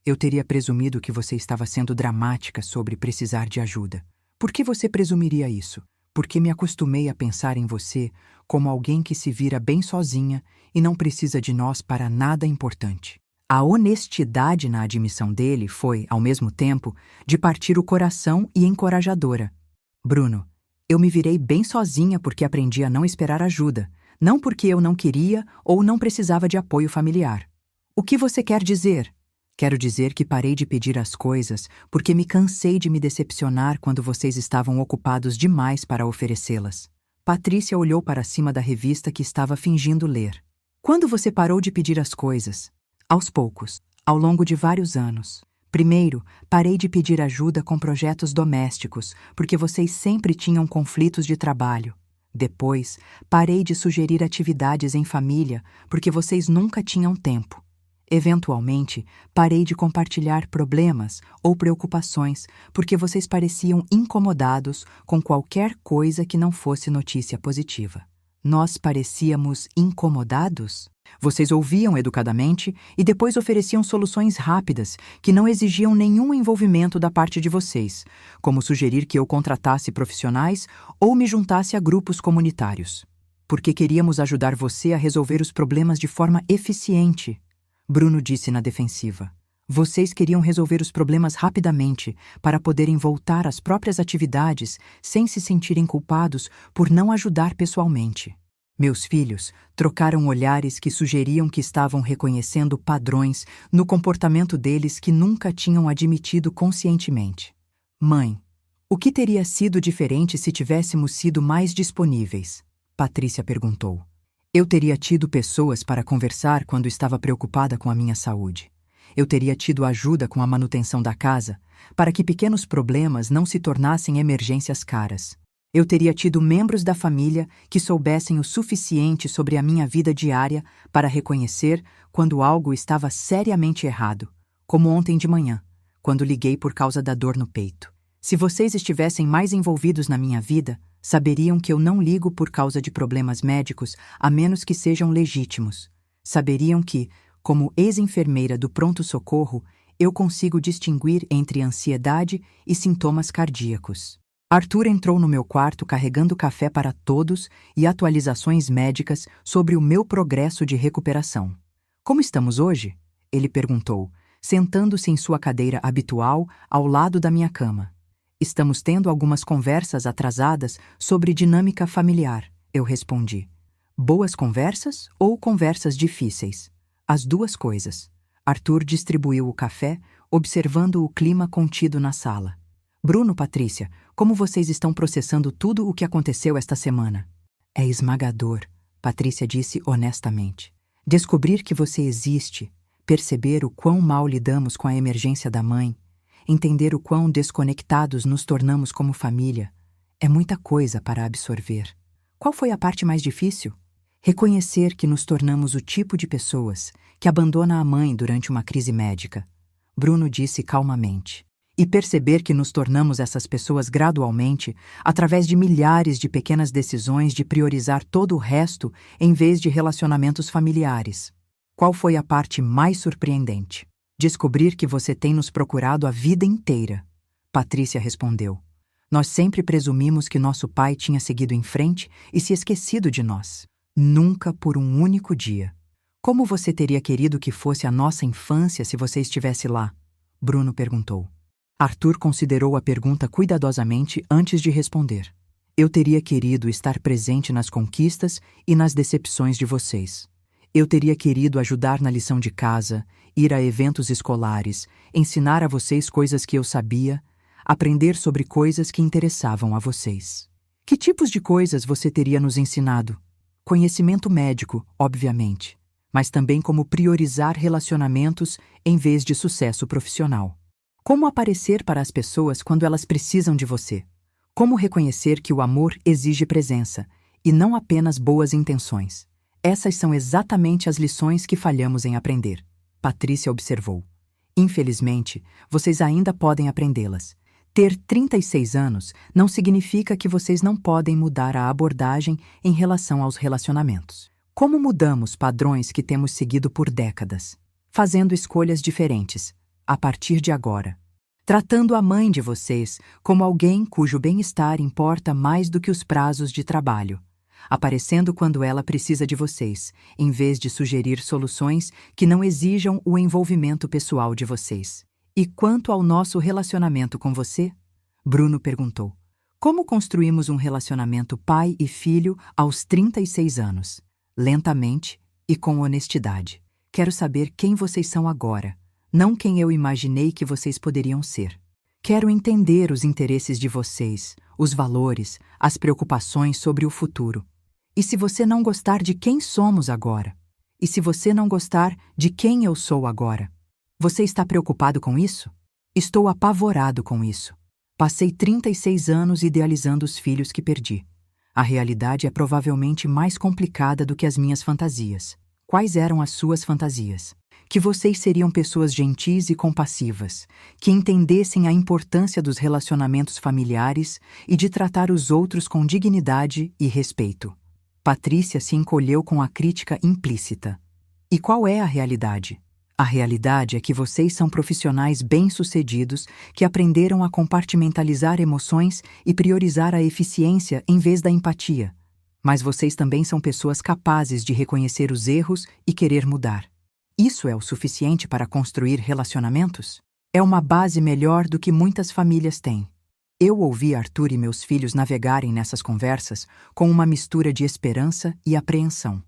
Eu teria presumido que você estava sendo dramática sobre precisar de ajuda. Por que você presumiria isso? Porque me acostumei a pensar em você como alguém que se vira bem sozinha e não precisa de nós para nada importante. A honestidade na admissão dele foi, ao mesmo tempo, de partir o coração e encorajadora. Bruno, eu me virei bem sozinha porque aprendi a não esperar ajuda, não porque eu não queria ou não precisava de apoio familiar. O que você quer dizer? Quero dizer que parei de pedir as coisas porque me cansei de me decepcionar quando vocês estavam ocupados demais para oferecê-las. Patrícia olhou para cima da revista que estava fingindo ler. Quando você parou de pedir as coisas? Aos poucos, ao longo de vários anos. Primeiro, parei de pedir ajuda com projetos domésticos, porque vocês sempre tinham conflitos de trabalho. Depois, parei de sugerir atividades em família, porque vocês nunca tinham tempo. Eventualmente, parei de compartilhar problemas ou preocupações, porque vocês pareciam incomodados com qualquer coisa que não fosse notícia positiva. Nós parecíamos incomodados? Vocês ouviam educadamente e depois ofereciam soluções rápidas que não exigiam nenhum envolvimento da parte de vocês, como sugerir que eu contratasse profissionais ou me juntasse a grupos comunitários. Porque queríamos ajudar você a resolver os problemas de forma eficiente, Bruno disse na defensiva. Vocês queriam resolver os problemas rapidamente para poderem voltar às próprias atividades sem se sentirem culpados por não ajudar pessoalmente. Meus filhos trocaram olhares que sugeriam que estavam reconhecendo padrões no comportamento deles que nunca tinham admitido conscientemente. Mãe, o que teria sido diferente se tivéssemos sido mais disponíveis? Patrícia perguntou. Eu teria tido pessoas para conversar quando estava preocupada com a minha saúde. Eu teria tido ajuda com a manutenção da casa, para que pequenos problemas não se tornassem emergências caras. Eu teria tido membros da família que soubessem o suficiente sobre a minha vida diária para reconhecer quando algo estava seriamente errado, como ontem de manhã, quando liguei por causa da dor no peito. Se vocês estivessem mais envolvidos na minha vida, saberiam que eu não ligo por causa de problemas médicos, a menos que sejam legítimos. Saberiam que, como ex-enfermeira do pronto-socorro, eu consigo distinguir entre ansiedade e sintomas cardíacos. Arthur entrou no meu quarto carregando café para todos e atualizações médicas sobre o meu progresso de recuperação. Como estamos hoje? Ele perguntou, sentando-se em sua cadeira habitual ao lado da minha cama. Estamos tendo algumas conversas atrasadas sobre dinâmica familiar, eu respondi. Boas conversas ou conversas difíceis? As duas coisas. Arthur distribuiu o café, observando o clima contido na sala. Bruno, Patrícia, como vocês estão processando tudo o que aconteceu esta semana? É esmagador, Patrícia disse honestamente. Descobrir que você existe, perceber o quão mal lidamos com a emergência da mãe, entender o quão desconectados nos tornamos como família, é muita coisa para absorver. Qual foi a parte mais difícil? Reconhecer que nos tornamos o tipo de pessoas que abandona a mãe durante uma crise médica, Bruno disse calmamente. E perceber que nos tornamos essas pessoas gradualmente, através de milhares de pequenas decisões de priorizar todo o resto em vez de relacionamentos familiares. Qual foi a parte mais surpreendente? Descobrir que você tem nos procurado a vida inteira, Patrícia respondeu. Nós sempre presumimos que nosso pai tinha seguido em frente e se esquecido de nós. Nunca por um único dia. Como você teria querido que fosse a nossa infância se você estivesse lá? Bruno perguntou. Arthur considerou a pergunta cuidadosamente antes de responder. Eu teria querido estar presente nas conquistas e nas decepções de vocês. Eu teria querido ajudar na lição de casa, ir a eventos escolares, ensinar a vocês coisas que eu sabia, aprender sobre coisas que interessavam a vocês. Que tipos de coisas você teria nos ensinado? Conhecimento médico, obviamente, mas também como priorizar relacionamentos em vez de sucesso profissional. Como aparecer para as pessoas quando elas precisam de você? Como reconhecer que o amor exige presença, e não apenas boas intenções? Essas são exatamente as lições que falhamos em aprender, Patrícia observou. Infelizmente, vocês ainda podem aprendê-las. Ter 36 anos não significa que vocês não podem mudar a abordagem em relação aos relacionamentos. Como mudamos padrões que temos seguido por décadas? Fazendo escolhas diferentes, a partir de agora. Tratando a mãe de vocês como alguém cujo bem-estar importa mais do que os prazos de trabalho. Aparecendo quando ela precisa de vocês, em vez de sugerir soluções que não exijam o envolvimento pessoal de vocês. E quanto ao nosso relacionamento com você? Bruno perguntou. Como construímos um relacionamento pai e filho aos 36 anos? Lentamente e com honestidade. Quero saber quem vocês são agora, não quem eu imaginei que vocês poderiam ser. Quero entender os interesses de vocês, os valores, as preocupações sobre o futuro. E se você não gostar de quem somos agora? E se você não gostar de quem eu sou agora? Você está preocupado com isso? Estou apavorado com isso. Passei 36 anos idealizando os filhos que perdi. A realidade é provavelmente mais complicada do que as minhas fantasias. Quais eram as suas fantasias? Que vocês seriam pessoas gentis e compassivas, que entendessem a importância dos relacionamentos familiares e de tratar os outros com dignidade e respeito. Patrícia se encolheu com a crítica implícita. E qual é a realidade? A realidade é que vocês são profissionais bem-sucedidos que aprenderam a compartimentalizar emoções e priorizar a eficiência em vez da empatia. Mas vocês também são pessoas capazes de reconhecer os erros e querer mudar. Isso é o suficiente para construir relacionamentos? É uma base melhor do que muitas famílias têm. Eu ouvi Arthur e meus filhos navegarem nessas conversas com uma mistura de esperança e apreensão.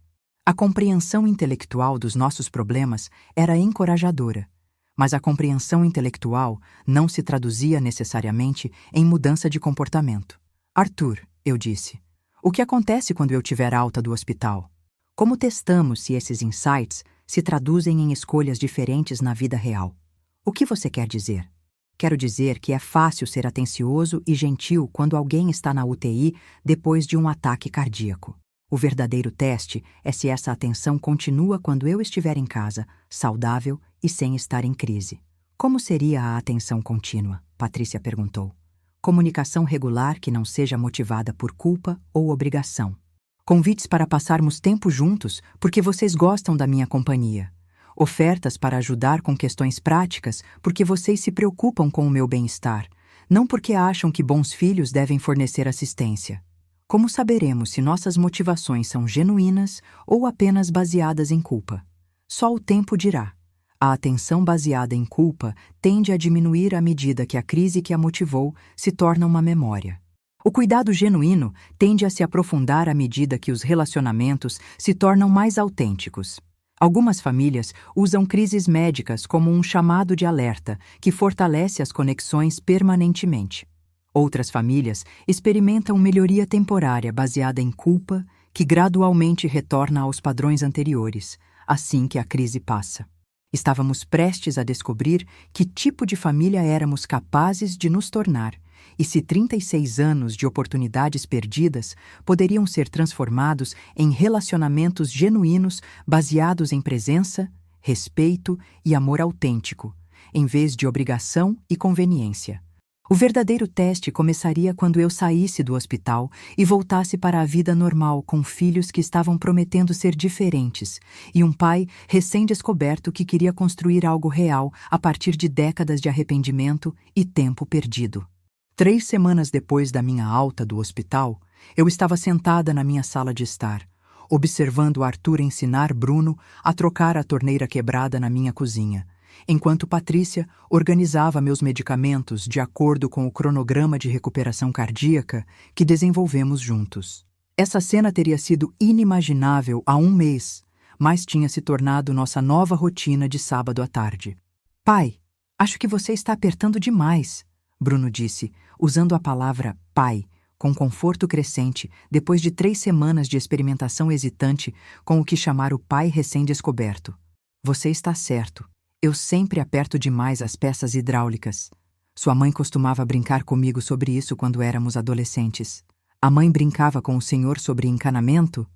A compreensão intelectual dos nossos problemas era encorajadora, mas a compreensão intelectual não se traduzia necessariamente em mudança de comportamento. Arthur, eu disse, o que acontece quando eu tiver alta do hospital? Como testamos se esses insights se traduzem em escolhas diferentes na vida real? O que você quer dizer? Quero dizer que é fácil ser atencioso e gentil quando alguém está na UTI depois de um ataque cardíaco. O verdadeiro teste é se essa atenção continua quando eu estiver em casa, saudável e sem estar em crise. Como seria a atenção contínua? Patrícia perguntou. Comunicação regular que não seja motivada por culpa ou obrigação. Convites para passarmos tempo juntos porque vocês gostam da minha companhia. Ofertas para ajudar com questões práticas porque vocês se preocupam com o meu bem-estar, não porque acham que bons filhos devem fornecer assistência. Como saberemos se nossas motivações são genuínas ou apenas baseadas em culpa? Só o tempo dirá. A atenção baseada em culpa tende a diminuir à medida que a crise que a motivou se torna uma memória. O cuidado genuíno tende a se aprofundar à medida que os relacionamentos se tornam mais autênticos. Algumas famílias usam crises médicas como um chamado de alerta que fortalece as conexões permanentemente. Outras famílias experimentam melhoria temporária baseada em culpa que gradualmente retorna aos padrões anteriores, assim que a crise passa. Estávamos prestes a descobrir que tipo de família éramos capazes de nos tornar e se 36 anos de oportunidades perdidas poderiam ser transformados em relacionamentos genuínos baseados em presença, respeito e amor autêntico, em vez de obrigação e conveniência. O verdadeiro teste começaria quando eu saísse do hospital e voltasse para a vida normal com filhos que estavam prometendo ser diferentes e um pai recém-descoberto que queria construir algo real a partir de décadas de arrependimento e tempo perdido. 3 semanas depois da minha alta do hospital, eu estava sentada na minha sala de estar, observando Arthur ensinar Bruno a trocar a torneira quebrada na minha cozinha, enquanto Patrícia organizava meus medicamentos de acordo com o cronograma de recuperação cardíaca que desenvolvemos juntos. Essa cena teria sido inimaginável há 1 mês, mas tinha se tornado nossa nova rotina de sábado à tarde. Pai, acho que você está apertando demais, Bruno disse, usando a palavra pai, com conforto crescente, depois de 3 semanas de experimentação hesitante com o que chamar o pai recém-descoberto. Você está certo. Eu sempre aperto demais as peças hidráulicas. Sua mãe costumava brincar comigo sobre isso quando éramos adolescentes. A mãe brincava com o senhor sobre encanamento?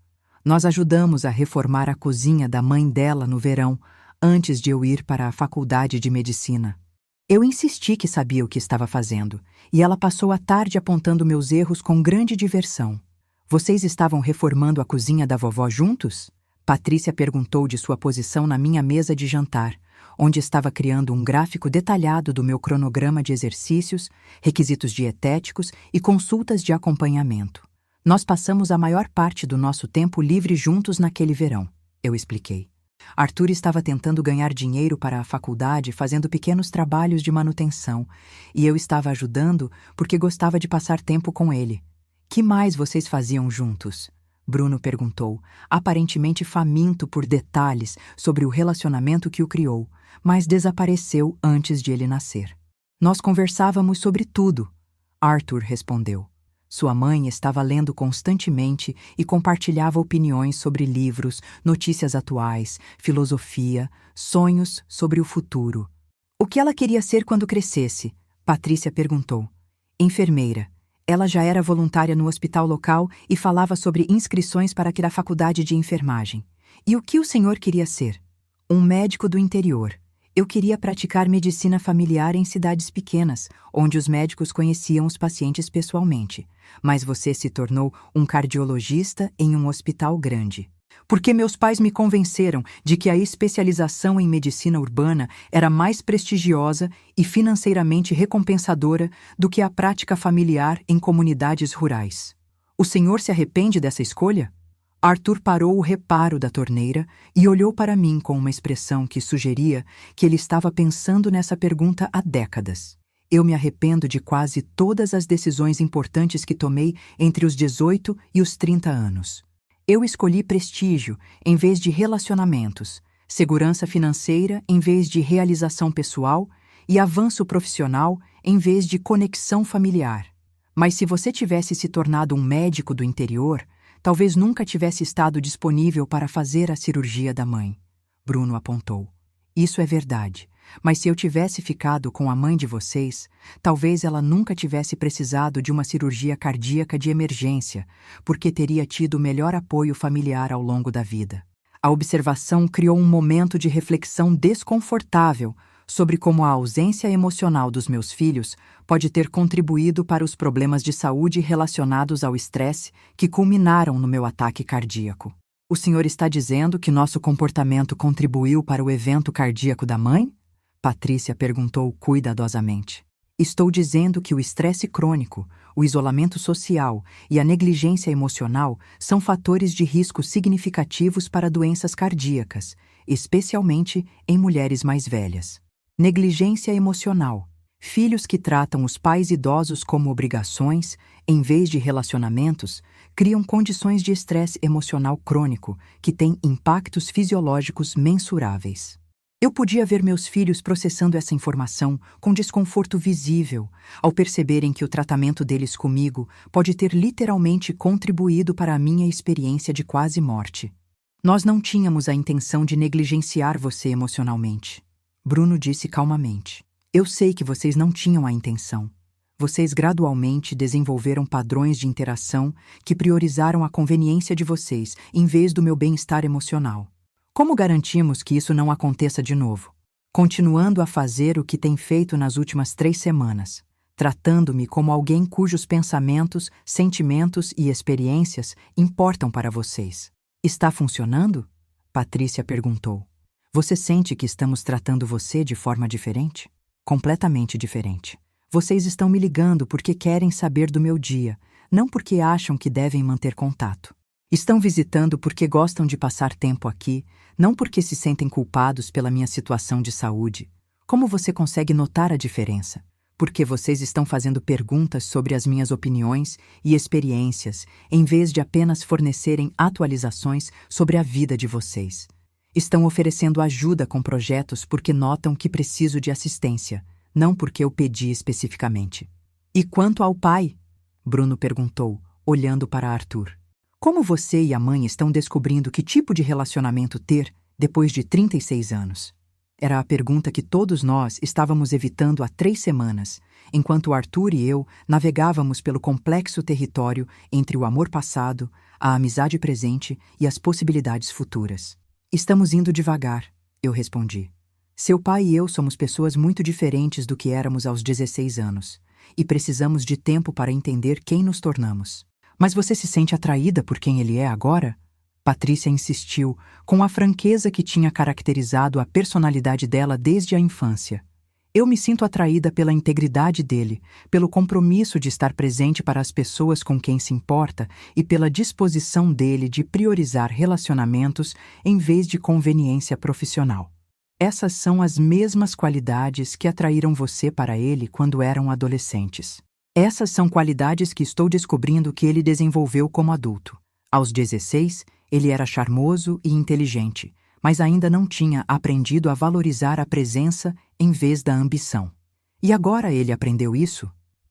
Nós ajudamos a reformar a cozinha da mãe dela no verão, antes de eu ir para a faculdade de medicina. Eu insisti que sabia o que estava fazendo, e ela passou a tarde apontando meus erros com grande diversão. Vocês estavam reformando a cozinha da vovó juntos? Patrícia perguntou de sua posição na minha mesa de jantar, onde estava criando um gráfico detalhado do meu cronograma de exercícios, requisitos dietéticos e consultas de acompanhamento. Nós passamos a maior parte do nosso tempo livre juntos naquele verão, eu expliquei. Arthur estava tentando ganhar dinheiro para a faculdade fazendo pequenos trabalhos de manutenção, e eu estava ajudando porque gostava de passar tempo com ele. Que mais vocês faziam juntos? Bruno perguntou, aparentemente faminto por detalhes sobre o relacionamento que o criou, mas desapareceu antes de ele nascer. Nós conversávamos sobre tudo, Arthur respondeu. Sua mãe estava lendo constantemente e compartilhava opiniões sobre livros, notícias atuais, filosofia, sonhos sobre o futuro. O que ela queria ser quando crescesse? Patrícia perguntou. Enfermeira. Ela já era voluntária no hospital local e falava sobre inscrições para a faculdade de enfermagem. E o que o senhor queria ser? Um médico do interior. Eu queria praticar medicina familiar em cidades pequenas, onde os médicos conheciam os pacientes pessoalmente. Mas você se tornou um cardiologista em um hospital grande. Porque meus pais me convenceram de que a especialização em medicina urbana era mais prestigiosa e financeiramente recompensadora do que a prática familiar em comunidades rurais. O senhor se arrepende dessa escolha? Arthur parou o reparo da torneira e olhou para mim com uma expressão que sugeria que ele estava pensando nessa pergunta há décadas. Eu me arrependo de quase todas as decisões importantes que tomei entre os 18 e os 30 anos. Eu escolhi prestígio em vez de relacionamentos, segurança financeira em vez de realização pessoal e avanço profissional em vez de conexão familiar. Mas se você tivesse se tornado um médico do interior, talvez nunca tivesse estado disponível para fazer a cirurgia da mãe. Bruno apontou. Isso é verdade, mas se eu tivesse ficado com a mãe de vocês, talvez ela nunca tivesse precisado de uma cirurgia cardíaca de emergência, porque teria tido melhor apoio familiar ao longo da vida. A observação criou um momento de reflexão desconfortável sobre como a ausência emocional dos meus filhos pode ter contribuído para os problemas de saúde relacionados ao estresse que culminaram no meu ataque cardíaco. O senhor está dizendo que nosso comportamento contribuiu para o evento cardíaco da mãe? Patrícia perguntou cuidadosamente. Estou dizendo que o estresse crônico, o isolamento social e a negligência emocional são fatores de risco significativos para doenças cardíacas, especialmente em mulheres mais velhas. Negligência emocional. Filhos que tratam os pais idosos como obrigações, em vez de relacionamentos, criam condições de estresse emocional crônico que têm impactos fisiológicos mensuráveis. Eu podia ver meus filhos processando essa informação com desconforto visível, ao perceberem que o tratamento deles comigo pode ter literalmente contribuído para a minha experiência de quase morte. Nós não tínhamos a intenção de negligenciar você emocionalmente. Bruno disse calmamente. Eu sei que vocês não tinham a intenção. Vocês gradualmente desenvolveram padrões de interação que priorizaram a conveniência de vocês em vez do meu bem-estar emocional. Como garantimos que isso não aconteça de novo? Continuando a fazer o que tem feito nas últimas 3 semanas. tratando-me como alguém cujos pensamentos, sentimentos e experiências importam para vocês. Está funcionando? Patrícia perguntou. Você sente que estamos tratando você de forma diferente? Completamente diferente. Vocês estão me ligando porque querem saber do meu dia, não porque acham que devem manter contato. Estão visitando porque gostam de passar tempo aqui, não porque se sentem culpados pela minha situação de saúde. Como você consegue notar a diferença? Porque vocês estão fazendo perguntas sobre as minhas opiniões e experiências, em vez de apenas fornecerem atualizações sobre a vida de vocês. Estão oferecendo ajuda com projetos porque notam que preciso de assistência, não porque eu pedi especificamente. E quanto ao pai? Bruno perguntou, olhando para Arthur. Como você e a mãe estão descobrindo que tipo de relacionamento ter depois de 36 anos? Era a pergunta que todos nós estávamos evitando há 3 semanas, enquanto Arthur e eu navegávamos pelo complexo território entre o amor passado, a amizade presente e as possibilidades futuras. Estamos indo devagar, eu respondi. Seu pai e eu somos pessoas muito diferentes do que éramos aos 16 anos, e precisamos de tempo para entender quem nos tornamos. Mas você se sente atraída por quem ele é agora? Patrícia insistiu, com a franqueza que tinha caracterizado a personalidade dela desde a infância. Eu me sinto atraída pela integridade dele, pelo compromisso de estar presente para as pessoas com quem se importa e pela disposição dele de priorizar relacionamentos em vez de conveniência profissional. Essas são as mesmas qualidades que atraíram você para ele quando eram adolescentes. Essas são qualidades que estou descobrindo que ele desenvolveu como adulto. Aos 16, ele era charmoso e inteligente, mas ainda não tinha aprendido a valorizar a presença em vez da ambição. E agora ele aprendeu isso?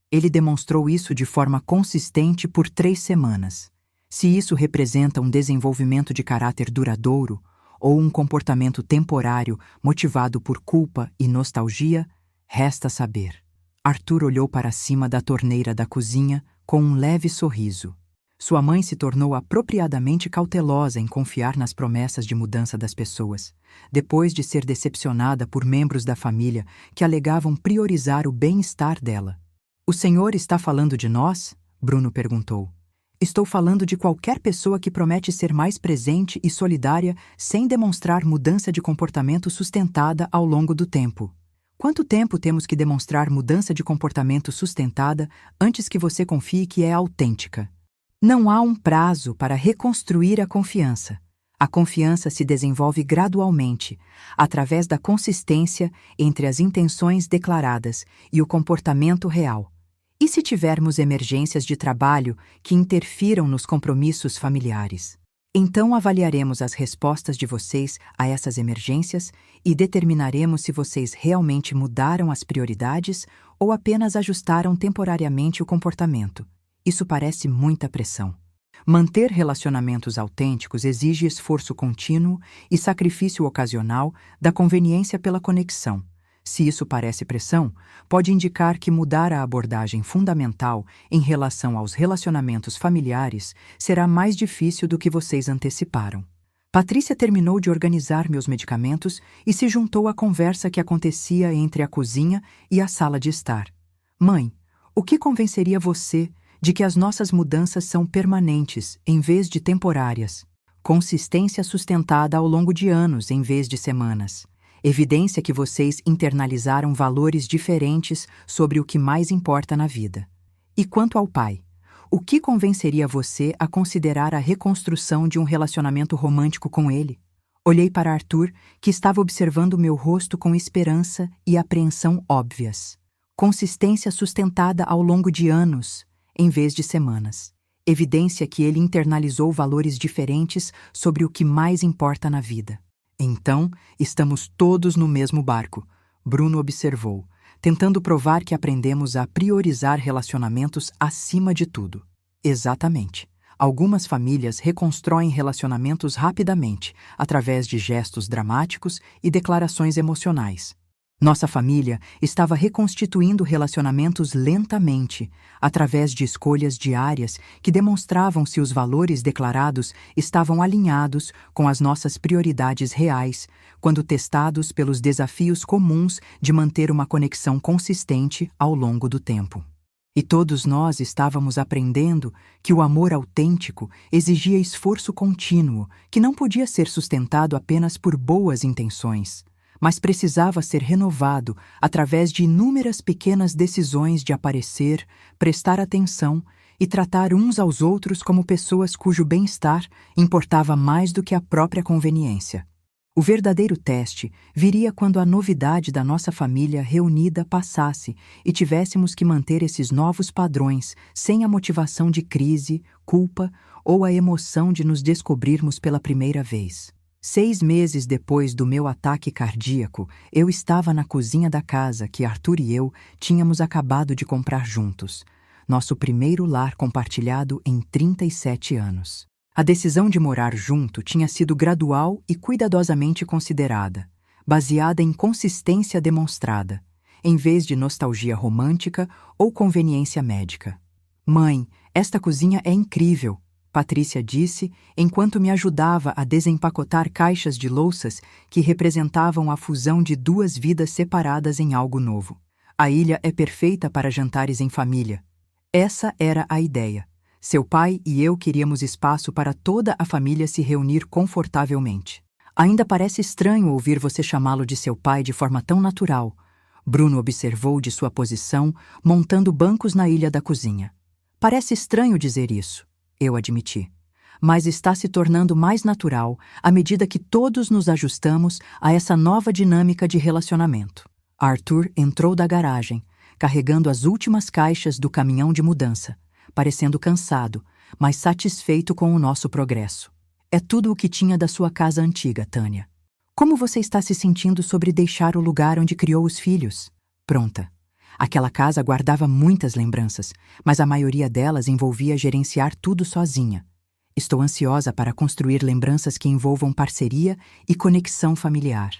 Ele demonstrou isso de forma consistente por 3 semanas. Se isso representa um desenvolvimento de caráter duradouro ou um comportamento temporário motivado por culpa e nostalgia, resta saber. Arthur olhou para cima da torneira da cozinha com um leve sorriso. Sua mãe se tornou apropriadamente cautelosa em confiar nas promessas de mudança das pessoas, depois de ser decepcionada por membros da família que alegavam priorizar o bem-estar dela. O senhor está falando de nós? Bruno perguntou. Estou falando de qualquer pessoa que promete ser mais presente e solidária sem demonstrar mudança de comportamento sustentada ao longo do tempo. Quanto tempo temos que demonstrar mudança de comportamento sustentada antes que você confie que é autêntica? Não há um prazo para reconstruir a confiança. A confiança se desenvolve gradualmente, através da consistência entre as intenções declaradas e o comportamento real. E se tivermos emergências de trabalho que interfiram nos compromissos familiares? Então avaliaremos as respostas de vocês a essas emergências e determinaremos se vocês realmente mudaram as prioridades ou apenas ajustaram temporariamente o comportamento. Isso parece muita pressão. Manter relacionamentos autênticos exige esforço contínuo e sacrifício ocasional da conveniência pela conexão. Se isso parece pressão, pode indicar que mudar a abordagem fundamental em relação aos relacionamentos familiares será mais difícil do que vocês anteciparam. Patrícia terminou de organizar meus medicamentos e se juntou à conversa que acontecia entre a cozinha e a sala de estar. Mãe, o que convenceria você de que as nossas mudanças são permanentes em vez de temporárias? Consistência sustentada ao longo de anos em vez de semanas. Evidência que vocês internalizaram valores diferentes sobre o que mais importa na vida. E quanto ao pai, o que convenceria você a considerar a reconstrução de um relacionamento romântico com ele? Olhei para Arthur, que estava observando meu rosto com esperança e apreensão óbvias. Consistência sustentada ao longo de anos, em vez de semanas. Evidência que ele internalizou valores diferentes sobre o que mais importa na vida. Então, estamos todos no mesmo barco, Bruno observou, tentando provar que aprendemos a priorizar relacionamentos acima de tudo. Exatamente. Algumas famílias reconstroem relacionamentos rapidamente, através de gestos dramáticos e declarações emocionais. Nossa família estava reconstituindo relacionamentos lentamente, através de escolhas diárias que demonstravam se os valores declarados estavam alinhados com as nossas prioridades reais, quando testados pelos desafios comuns de manter uma conexão consistente ao longo do tempo. E todos nós estávamos aprendendo que o amor autêntico exigia esforço contínuo, que não podia ser sustentado apenas por boas intenções, mas precisava ser renovado através de inúmeras pequenas decisões de aparecer, prestar atenção e tratar uns aos outros como pessoas cujo bem-estar importava mais do que a própria conveniência. O verdadeiro teste viria quando a novidade da nossa família reunida passasse e tivéssemos que manter esses novos padrões sem a motivação de crise, culpa ou a emoção de nos descobrirmos pela primeira vez. 6 meses depois do meu ataque cardíaco, eu estava na cozinha da casa que Arthur e eu tínhamos acabado de comprar juntos, nosso primeiro lar compartilhado em 37 anos. A decisão de morar junto tinha sido gradual e cuidadosamente considerada, baseada em consistência demonstrada, em vez de nostalgia romântica ou conveniência médica. Mãe, esta cozinha é incrível, Patrícia disse enquanto me ajudava a desempacotar caixas de louças que representavam a fusão de 2 vidas separadas em algo novo. A ilha é perfeita para jantares em família. Essa era a ideia. Seu pai e eu queríamos espaço para toda a família se reunir confortavelmente. Ainda parece estranho ouvir você chamá-lo de seu pai de forma tão natural, Bruno observou de sua posição, montando bancos na ilha da cozinha. Parece estranho dizer isso, eu admiti, mas está se tornando mais natural à medida que todos nos ajustamos a essa nova dinâmica de relacionamento. Arthur entrou da garagem, carregando as últimas caixas do caminhão de mudança, parecendo cansado, mas satisfeito com o nosso progresso. É tudo o que tinha da sua casa antiga, Tânia. Como você está se sentindo sobre deixar o lugar onde criou os filhos? Pronta. Aquela casa guardava muitas lembranças, mas a maioria delas envolvia gerenciar tudo sozinha. Estou ansiosa para construir lembranças que envolvam parceria e conexão familiar.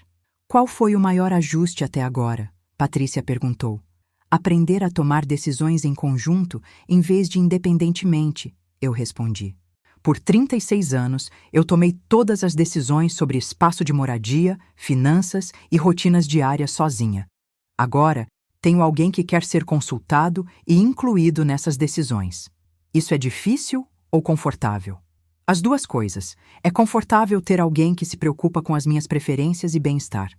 Qual foi o maior ajuste até agora? Patrícia perguntou. Aprender a tomar decisões em conjunto em vez de independentemente, eu respondi. Por 36 anos, eu tomei todas as decisões sobre espaço de moradia, finanças e rotinas diárias sozinha. Agora, tenho alguém que quer ser consultado e incluído nessas decisões. Isso é difícil ou confortável? As duas coisas. É confortável ter alguém que se preocupa com as minhas preferências e bem-estar.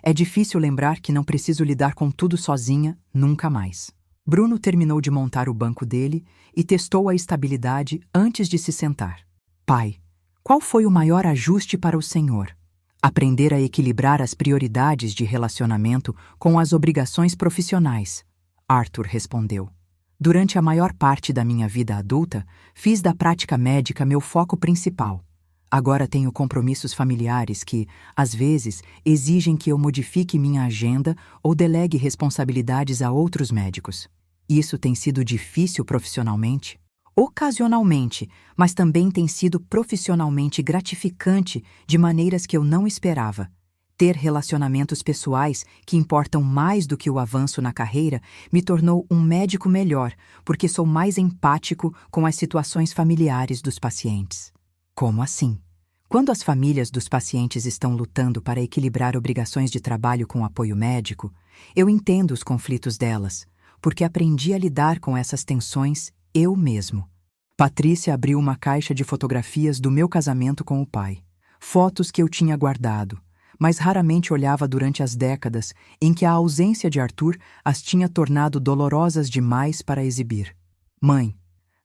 É difícil lembrar que não preciso lidar com tudo sozinha, nunca mais. Bruno terminou de montar o banco dele e testou a estabilidade antes de se sentar. Pai, qual foi o maior ajuste para o senhor? Aprender a equilibrar as prioridades de relacionamento com as obrigações profissionais, Arthur respondeu. Durante a maior parte da minha vida adulta, fiz da prática médica meu foco principal. Agora tenho compromissos familiares que, às vezes, exigem que eu modifique minha agenda ou delegue responsabilidades a outros médicos. Isso tem sido difícil profissionalmente? Ocasionalmente, mas também tem sido profissionalmente gratificante de maneiras que eu não esperava. Ter relacionamentos pessoais que importam mais do que o avanço na carreira me tornou um médico melhor, porque sou mais empático com as situações familiares dos pacientes. Como assim? Quando as famílias dos pacientes estão lutando para equilibrar obrigações de trabalho com apoio médico, eu entendo os conflitos delas, porque aprendi a lidar com essas tensões eu mesmo. Patrícia abriu uma caixa de fotografias do meu casamento com o pai. Fotos que eu tinha guardado, mas raramente olhava durante as décadas em que a ausência de Arthur as tinha tornado dolorosas demais para exibir. Mãe,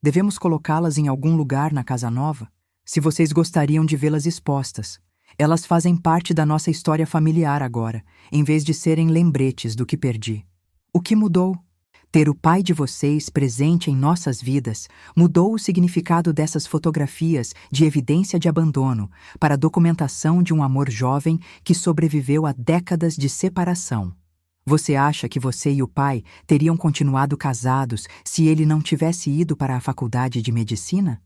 devemos colocá-las em algum lugar na casa nova? Se vocês gostariam de vê-las expostas. Elas fazem parte da nossa história familiar agora, em vez de serem lembretes do que perdi. O que mudou? Ter o pai de vocês presente em nossas vidas mudou o significado dessas fotografias de evidência de abandono para a documentação de um amor jovem que sobreviveu a décadas de separação. Você acha que você e o pai teriam continuado casados se ele não tivesse ido para a faculdade de medicina?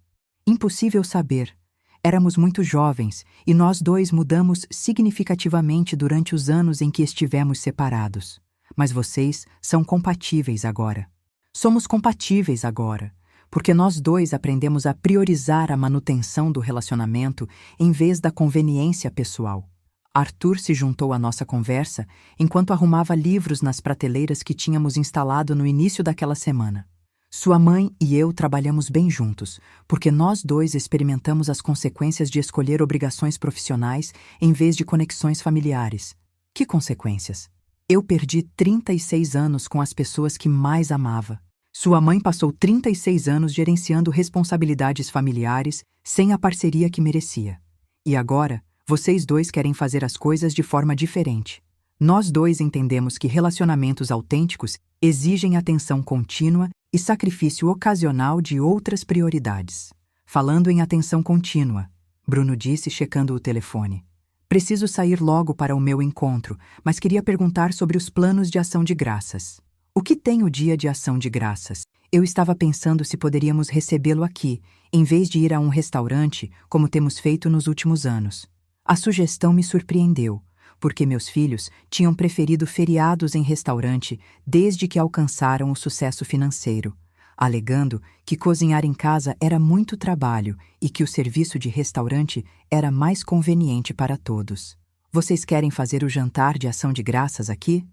Impossível saber. Éramos muito jovens e nós dois mudamos significativamente durante os anos em que estivemos separados. Mas vocês são compatíveis agora. Somos compatíveis agora, porque nós dois aprendemos a priorizar a manutenção do relacionamento em vez da conveniência pessoal. Arthur se juntou à nossa conversa enquanto arrumava livros nas prateleiras que tínhamos instalado no início daquela semana. Sua mãe e eu trabalhamos bem juntos, porque nós dois experimentamos as consequências de escolher obrigações profissionais em vez de conexões familiares. Que consequências? Eu perdi 36 anos com as pessoas que mais amava. Sua mãe passou 36 anos gerenciando responsabilidades familiares sem a parceria que merecia. E agora, vocês dois querem fazer as coisas de forma diferente. Nós dois entendemos que relacionamentos autênticos exigem atenção contínua e sacrifício ocasional de outras prioridades. Falando em atenção contínua, Bruno disse, checando o telefone. Preciso sair logo para o meu encontro, mas queria perguntar sobre os planos de ação de graças. O que tem o dia de ação de graças? Eu estava pensando se poderíamos recebê-lo aqui, em vez de ir a um restaurante, como temos feito nos últimos anos. A sugestão me surpreendeu, porque meus filhos tinham preferido feriados em restaurante desde que alcançaram o sucesso financeiro, alegando que cozinhar em casa era muito trabalho e que o serviço de restaurante era mais conveniente para todos. Vocês querem fazer o jantar de ação de graças aqui?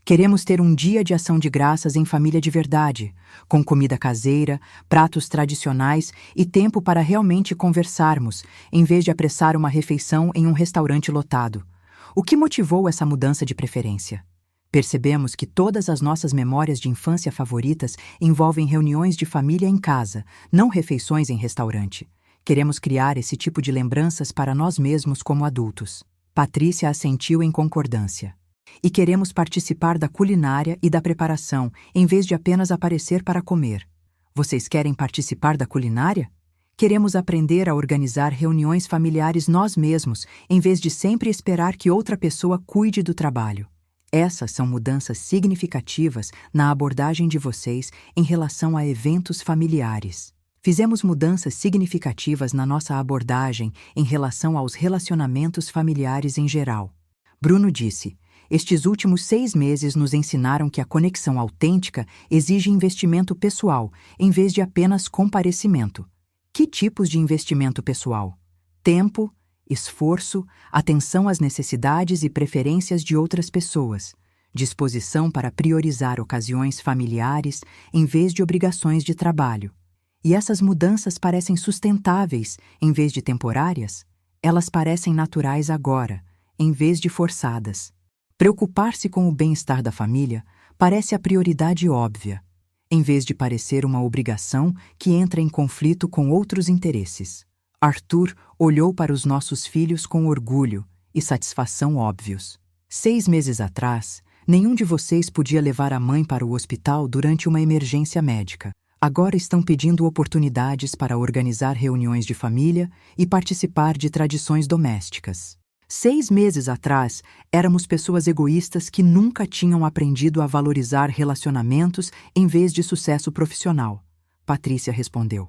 Queremos ter um dia de ação de graças em família de verdade, com comida caseira, pratos tradicionais e tempo para realmente conversarmos, em vez de apressar uma refeição em um restaurante lotado. O que motivou essa mudança de preferência? Percebemos que todas as nossas memórias de infância favoritas envolvem reuniões de família em casa, não refeições em restaurante. Queremos criar esse tipo de lembranças para nós mesmos como adultos. Patrícia assentiu em concordância. E queremos participar da culinária e da preparação, em vez de apenas aparecer para comer. Vocês querem participar da culinária? Queremos aprender a organizar reuniões familiares nós mesmos, em vez de sempre esperar que outra pessoa cuide do trabalho. Essas são mudanças significativas na abordagem de vocês em relação a eventos familiares. Fizemos mudanças significativas na nossa abordagem em relação aos relacionamentos familiares em geral. Bruno disse: estes últimos 6 meses nos ensinaram que a conexão autêntica exige investimento pessoal, em vez de apenas comparecimento. Que tipos de investimento pessoal? Tempo, esforço, atenção às necessidades e preferências de outras pessoas, disposição para priorizar ocasiões familiares em vez de obrigações de trabalho. E essas mudanças parecem sustentáveis em vez de temporárias? Elas parecem naturais agora, em vez de forçadas. Preocupar-se com o bem-estar da família parece a prioridade óbvia, em vez de parecer uma obrigação que entra em conflito com outros interesses. Arthur olhou para os nossos filhos com orgulho e satisfação óbvios. 6 meses atrás, nenhum de vocês podia levar a mãe para o hospital durante uma emergência médica. Agora estão pedindo oportunidades para organizar reuniões de família e participar de tradições domésticas. 6 meses atrás, éramos pessoas egoístas que nunca tinham aprendido a valorizar relacionamentos em vez de sucesso profissional. Patrícia respondeu.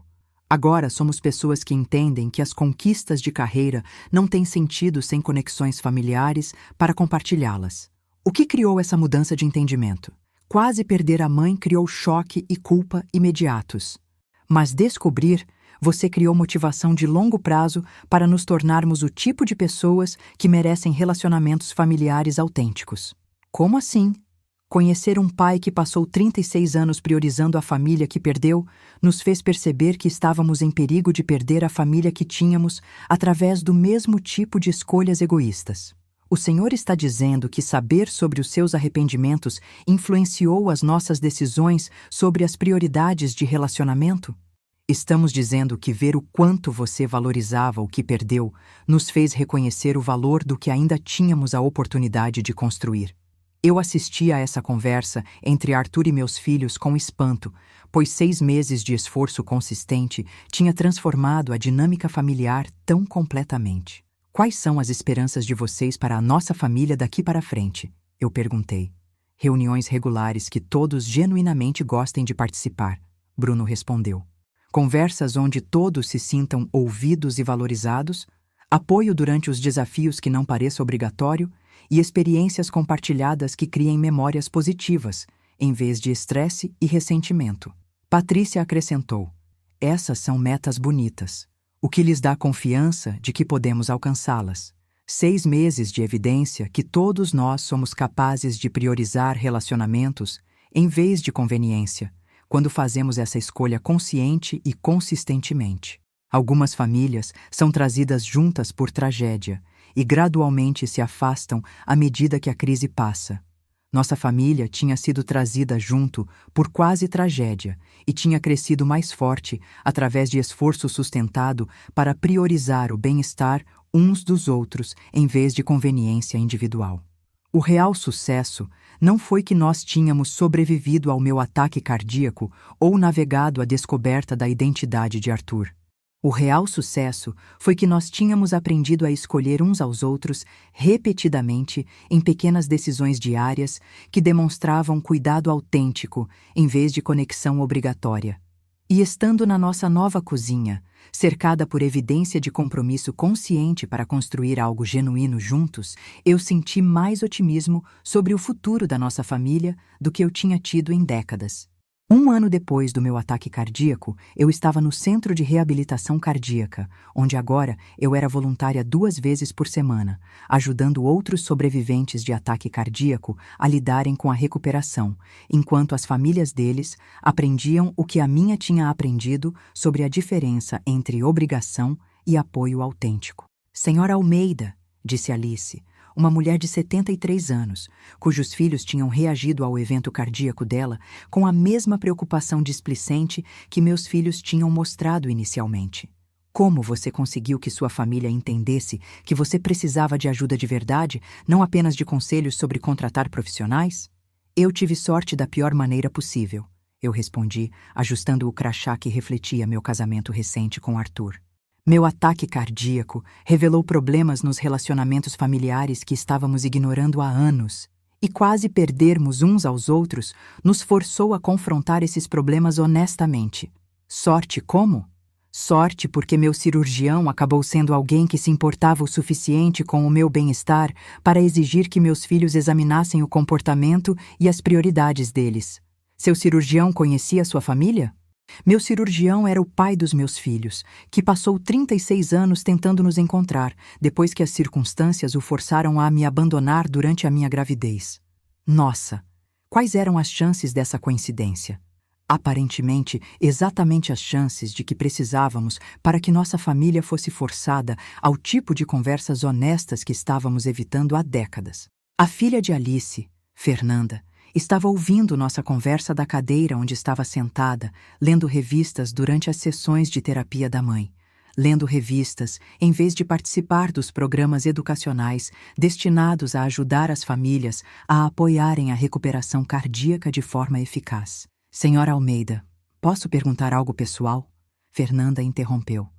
Agora somos pessoas que entendem que as conquistas de carreira não têm sentido sem conexões familiares para compartilhá-las. O que criou essa mudança de entendimento? Quase perder a mãe criou choque e culpa imediatos. Mas descobrir, você criou motivação de longo prazo para nos tornarmos o tipo de pessoas que merecem relacionamentos familiares autênticos. Como assim? Conhecer um pai que passou 36 anos priorizando a família que perdeu nos fez perceber que estávamos em perigo de perder a família que tínhamos através do mesmo tipo de escolhas egoístas. O Senhor está dizendo que saber sobre os seus arrependimentos influenciou as nossas decisões sobre as prioridades de relacionamento? Estamos dizendo que ver o quanto você valorizava o que perdeu nos fez reconhecer o valor do que ainda tínhamos a oportunidade de construir. Eu assisti a essa conversa entre Arthur e meus filhos com espanto, pois 6 meses de esforço consistente tinha transformado a dinâmica familiar tão completamente. Quais são as esperanças de vocês para a nossa família daqui para frente? Eu perguntei. Reuniões regulares que todos genuinamente gostem de participar, Bruno respondeu. conversas onde todos se sintam ouvidos e valorizados, apoio durante os desafios que não pareça obrigatório e experiências compartilhadas que criem memórias positivas, em vez de estresse e ressentimento. Patrícia acrescentou: essas são metas bonitas, o que lhes dá confiança de que podemos alcançá-las. 6 meses de evidência que todos nós somos capazes de priorizar relacionamentos em vez de conveniência, quando fazemos essa escolha consciente e consistentemente. Algumas famílias são trazidas juntas por tragédia e gradualmente se afastam à medida que a crise passa. Nossa família tinha sido trazida junto por quase tragédia e tinha crescido mais forte através de esforço sustentado para priorizar o bem-estar uns dos outros em vez de conveniência individual. O real sucesso não foi que nós tínhamos sobrevivido ao meu ataque cardíaco ou navegado à descoberta da identidade de Arthur. O real sucesso foi que nós tínhamos aprendido a escolher uns aos outros repetidamente em pequenas decisões diárias que demonstravam cuidado autêntico em vez de conexão obrigatória. E estando na nossa nova cozinha, cercada por evidência de compromisso consciente para construir algo genuíno juntos, eu senti mais otimismo sobre o futuro da nossa família do que eu tinha tido em décadas. 1 ano depois do meu ataque cardíaco, eu estava no Centro de Reabilitação Cardíaca, onde agora eu era voluntária 2 vezes por semana, ajudando outros sobreviventes de ataque cardíaco a lidarem com a recuperação, enquanto as famílias deles aprendiam o que a minha tinha aprendido sobre a diferença entre obrigação e apoio autêntico. Senhora Almeida, disse Alice, uma mulher de 73 anos, cujos filhos tinham reagido ao evento cardíaco dela com a mesma preocupação displicente que meus filhos tinham mostrado inicialmente. Como você conseguiu que sua família entendesse que você precisava de ajuda de verdade, não apenas de conselhos sobre contratar profissionais? Eu tive sorte da pior maneira possível, eu respondi, ajustando o crachá que refletia meu casamento recente com Arthur. Meu ataque cardíaco revelou problemas nos relacionamentos familiares que estávamos ignorando há anos, e quase perdermos uns aos outros nos forçou a confrontar esses problemas honestamente. Sorte como? Sorte porque meu cirurgião acabou sendo alguém que se importava o suficiente com o meu bem-estar para exigir que meus filhos examinassem o comportamento e as prioridades deles. Seu cirurgião conhecia sua família? Meu cirurgião era o pai dos meus filhos, que passou 36 anos tentando nos encontrar, depois que as circunstâncias o forçaram a me abandonar durante a minha gravidez. Nossa, quais eram as chances dessa coincidência? Aparentemente, exatamente as chances de que precisávamos para que nossa família fosse forçada ao tipo de conversas honestas que estávamos evitando há décadas. A filha de Alice, Fernanda, estava ouvindo nossa conversa da cadeira onde estava sentada, lendo revistas durante as sessões de terapia da mãe. Lendo revistas, em vez de participar dos programas educacionais destinados a ajudar as famílias a apoiarem a recuperação cardíaca de forma eficaz. Senhora Almeida, posso perguntar algo pessoal? Fernanda interrompeu.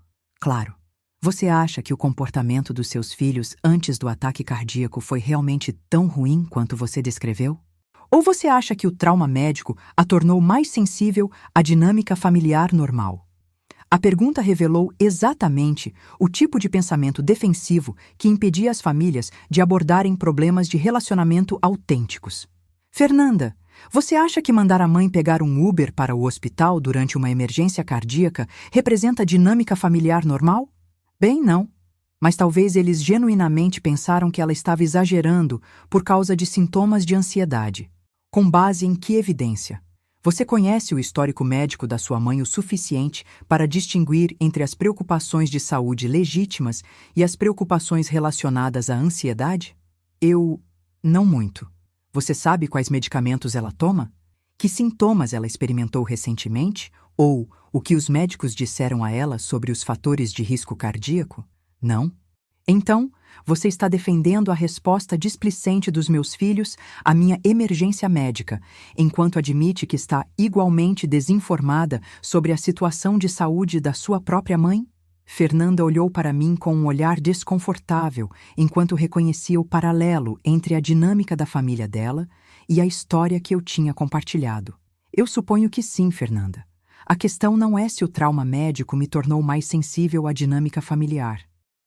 Claro. Você acha que o comportamento dos seus filhos antes do ataque cardíaco foi realmente tão ruim quanto você descreveu? Ou você acha que o trauma médico a tornou mais sensível à dinâmica familiar normal? A pergunta revelou exatamente o tipo de pensamento defensivo que impedia as famílias de abordarem problemas de relacionamento autênticos. Fernanda, você acha que mandar a mãe pegar um Uber para o hospital durante uma emergência cardíaca representa dinâmica familiar normal? Bem, não. Mas talvez eles genuinamente pensaram que ela estava exagerando por causa de sintomas de ansiedade. Com base em que evidência? Você conhece o histórico médico da sua mãe o suficiente para distinguir entre as preocupações de saúde legítimas e as preocupações relacionadas à ansiedade? Não muito. Você sabe quais medicamentos ela toma? Que sintomas ela experimentou recentemente? Ou o que os médicos disseram a ela sobre os fatores de risco cardíaco? Não? Então, você está defendendo a resposta displicente dos meus filhos à minha emergência médica, enquanto admite que está igualmente desinformada sobre a situação de saúde da sua própria mãe? Fernanda olhou para mim com um olhar desconfortável, enquanto reconhecia o paralelo entre a dinâmica da família dela e a história que eu tinha compartilhado. Eu suponho que sim, Fernanda. A questão não é se o trauma médico me tornou mais sensível à dinâmica familiar.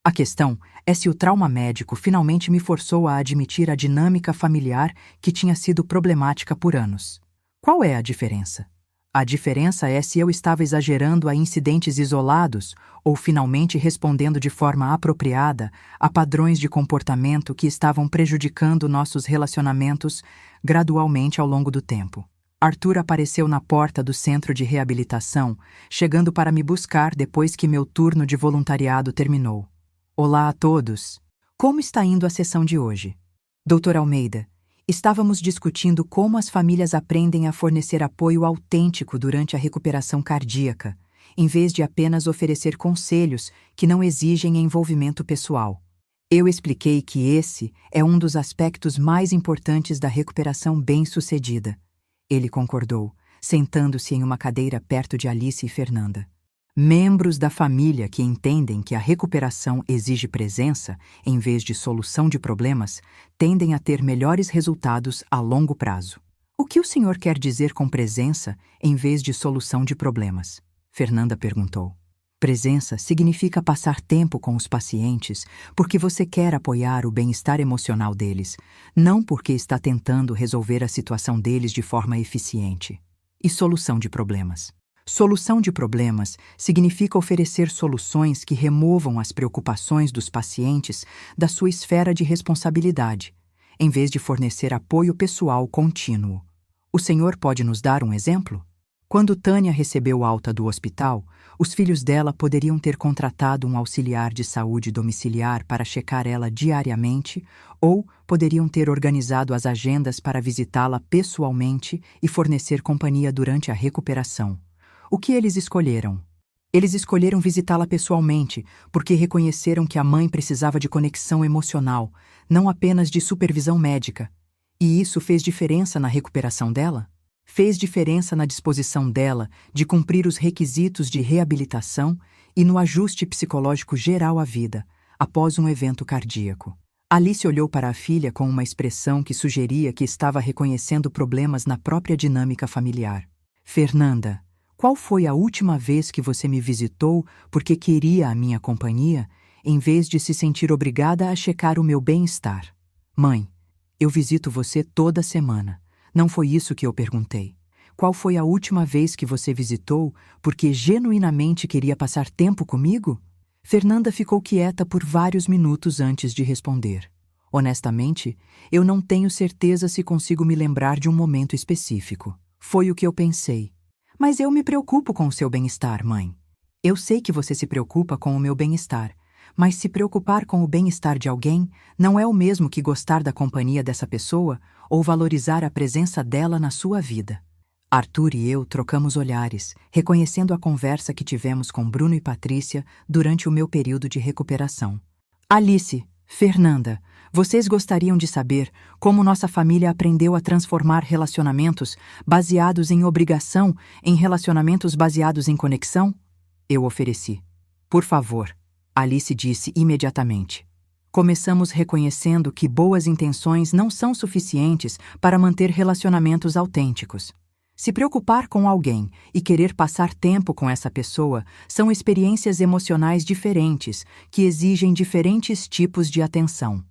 A questão é se o trauma médico finalmente me forçou a admitir a dinâmica familiar que tinha sido problemática por anos. Qual é a diferença? A diferença é se eu estava exagerando a incidentes isolados ou finalmente respondendo de forma apropriada a padrões de comportamento que estavam prejudicando nossos relacionamentos gradualmente ao longo do tempo. Arthur apareceu na porta do centro de reabilitação, chegando para me buscar depois que meu turno de voluntariado terminou. Olá a todos! Como está indo a sessão de hoje? Dr. Almeida, estávamos discutindo como as famílias aprendem a fornecer apoio autêntico durante a recuperação cardíaca, em vez de apenas oferecer conselhos que não exigem envolvimento pessoal. Eu expliquei que esse é um dos aspectos mais importantes da recuperação bem-sucedida. Ele concordou, sentando-se em uma cadeira perto de Alice e Fernanda. Membros da família que entendem que a recuperação exige presença, em vez de solução de problemas, tendem a ter melhores resultados a longo prazo. O que o senhor quer dizer com presença, em vez de solução de problemas? Fernanda perguntou. Presença significa passar tempo com os pacientes porque você quer apoiar o bem-estar emocional deles, não porque está tentando resolver a situação deles de forma eficiente. E solução de problemas? Solução de problemas significa oferecer soluções que removam as preocupações dos pacientes da sua esfera de responsabilidade, em vez de fornecer apoio pessoal contínuo. O senhor pode nos dar um exemplo? Quando Tânia recebeu alta do hospital, os filhos dela poderiam ter contratado um auxiliar de saúde domiciliar para checar ela diariamente, ou poderiam ter organizado as agendas para visitá-la pessoalmente e fornecer companhia durante a recuperação. O que eles escolheram? Eles escolheram visitá-la pessoalmente, porque reconheceram que a mãe precisava de conexão emocional, não apenas de supervisão médica. E isso fez diferença na recuperação dela? Fez diferença na disposição dela de cumprir os requisitos de reabilitação e no ajuste psicológico geral à vida, após um evento cardíaco. Alice olhou para a filha com uma expressão que sugeria que estava reconhecendo problemas na própria dinâmica familiar. Fernanda, qual foi a última vez que você me visitou porque queria a minha companhia, em vez de se sentir obrigada a checar o meu bem-estar? Mãe, eu visito você toda semana. Não foi isso que eu perguntei. Qual foi a última vez que você visitou porque genuinamente queria passar tempo comigo? Fernanda ficou quieta por vários minutos antes de responder. Honestamente, eu não tenho certeza se consigo me lembrar de um momento específico. Foi o que eu pensei. Mas eu me preocupo com o seu bem-estar, mãe. Eu sei que você se preocupa com o meu bem-estar, mas se preocupar com o bem-estar de alguém não é o mesmo que gostar da companhia dessa pessoa ou valorizar a presença dela na sua vida. Arthur e eu trocamos olhares, reconhecendo a conversa que tivemos com Bruno e Patrícia durante o meu período de recuperação. Alice, Fernanda, vocês gostariam de saber como nossa família aprendeu a transformar relacionamentos baseados em obrigação em relacionamentos baseados em conexão? Eu ofereci. Por favor, Alice disse imediatamente. Começamos reconhecendo que boas intenções não são suficientes para manter relacionamentos autênticos. Se preocupar com alguém e querer passar tempo com essa pessoa são experiências emocionais diferentes que exigem diferentes tipos de atenção.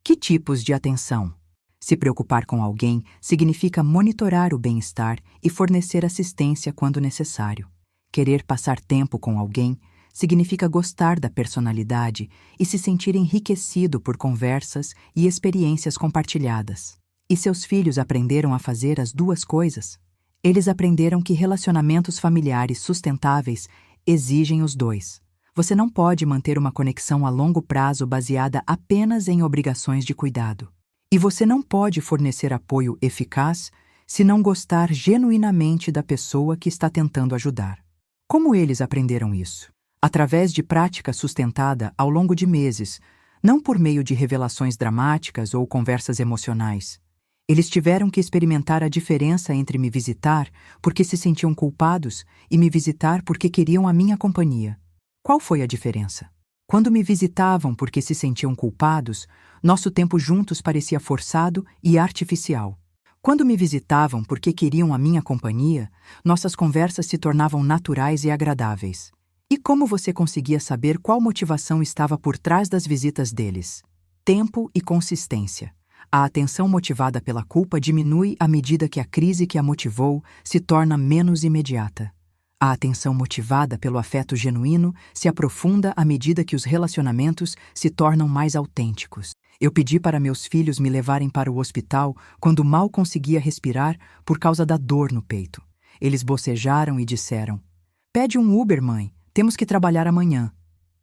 Que tipos de atenção? Se preocupar com alguém significa monitorar o bem-estar e fornecer assistência quando necessário. Querer passar tempo com alguém significa gostar da personalidade e se sentir enriquecido por conversas e experiências compartilhadas. E seus filhos aprenderam a fazer as duas coisas? Eles aprenderam que relacionamentos familiares sustentáveis exigem os dois. Você não pode manter uma conexão a longo prazo baseada apenas em obrigações de cuidado. E você não pode fornecer apoio eficaz se não gostar genuinamente da pessoa que está tentando ajudar. Como eles aprenderam isso? Através de prática sustentada ao longo de meses, não por meio de revelações dramáticas ou conversas emocionais. Eles tiveram que experimentar a diferença entre me visitar porque se sentiam culpados e me visitar porque queriam a minha companhia. Qual foi a diferença? Quando me visitavam porque se sentiam culpados, nosso tempo juntos parecia forçado e artificial. Quando me visitavam porque queriam a minha companhia, nossas conversas se tornavam naturais e agradáveis. E como você conseguia saber qual motivação estava por trás das visitas deles? Tempo e consistência. A atenção motivada pela culpa diminui à medida que a crise que a motivou se torna menos imediata. A atenção motivada pelo afeto genuíno se aprofunda à medida que os relacionamentos se tornam mais autênticos. Eu pedi para meus filhos me levarem para o hospital quando mal conseguia respirar por causa da dor no peito. Eles bocejaram e disseram: "Pede um Uber, mãe, temos que trabalhar amanhã."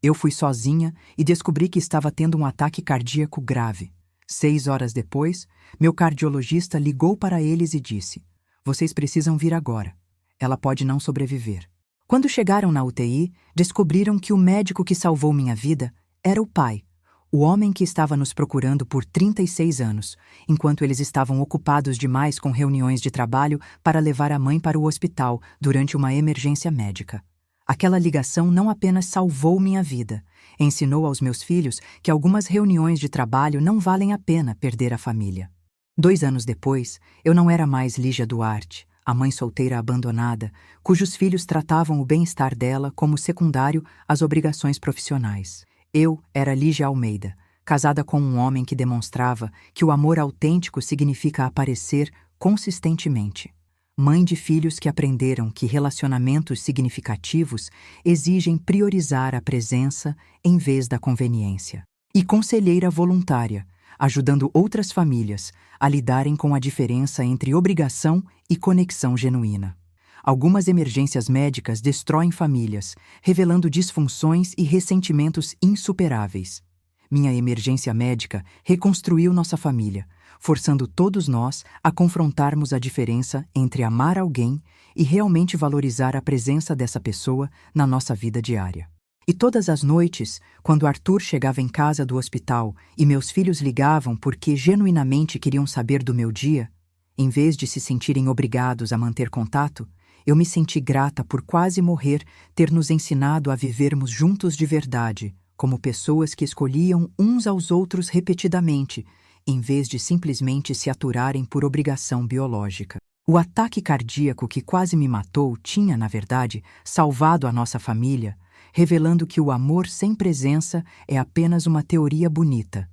Eu fui sozinha e descobri que estava tendo um ataque cardíaco grave. 6 horas depois, meu cardiologista ligou para eles e disse: "Vocês precisam vir agora. Ela pode não sobreviver." Quando chegaram na UTI, descobriram que o médico que salvou minha vida era o pai, o homem que estava nos procurando por 36 anos, enquanto eles estavam ocupados demais com reuniões de trabalho para levar a mãe para o hospital durante uma emergência médica. Aquela ligação não apenas salvou minha vida, ensinou aos meus filhos que algumas reuniões de trabalho não valem a pena perder a família. 2 anos depois, eu não era mais Lígia Duarte, a mãe solteira abandonada, cujos filhos tratavam o bem-estar dela como secundário às obrigações profissionais. Eu era Lígia Almeida, casada com um homem que demonstrava que o amor autêntico significa aparecer consistentemente. Mãe de filhos que aprenderam que relacionamentos significativos exigem priorizar a presença em vez da conveniência. E conselheira voluntária, ajudando outras famílias a lidarem com a diferença entre obrigação e conexão genuína. Algumas emergências médicas destroem famílias, revelando disfunções e ressentimentos insuperáveis. Minha emergência médica reconstruiu nossa família, forçando todos nós a confrontarmos a diferença entre amar alguém e realmente valorizar a presença dessa pessoa na nossa vida diária. E todas as noites, quando Arthur chegava em casa do hospital e meus filhos ligavam porque genuinamente queriam saber do meu dia, em vez de se sentirem obrigados a manter contato, eu me senti grata por quase morrer ter nos ensinado a vivermos juntos de verdade, como pessoas que escolhiam uns aos outros repetidamente, em vez de simplesmente se aturarem por obrigação biológica. O ataque cardíaco que quase me matou tinha, na verdade, salvado a nossa família, revelando que o amor sem presença é apenas uma teoria bonita,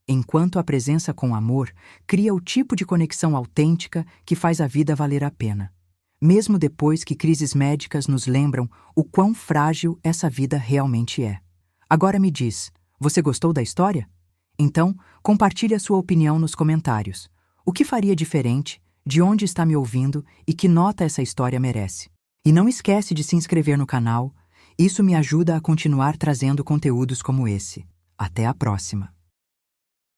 enquanto a presença com amor cria o tipo de conexão autêntica que faz a vida valer a pena, mesmo depois que crises médicas nos lembram o quão frágil essa vida realmente é. Agora me diz, você gostou da história? Então, compartilhe a sua opinião nos comentários. O que faria diferente, de onde está me ouvindo e que nota essa história merece? E não esquece de se inscrever no canal, isso me ajuda a continuar trazendo conteúdos como esse. Até a próxima!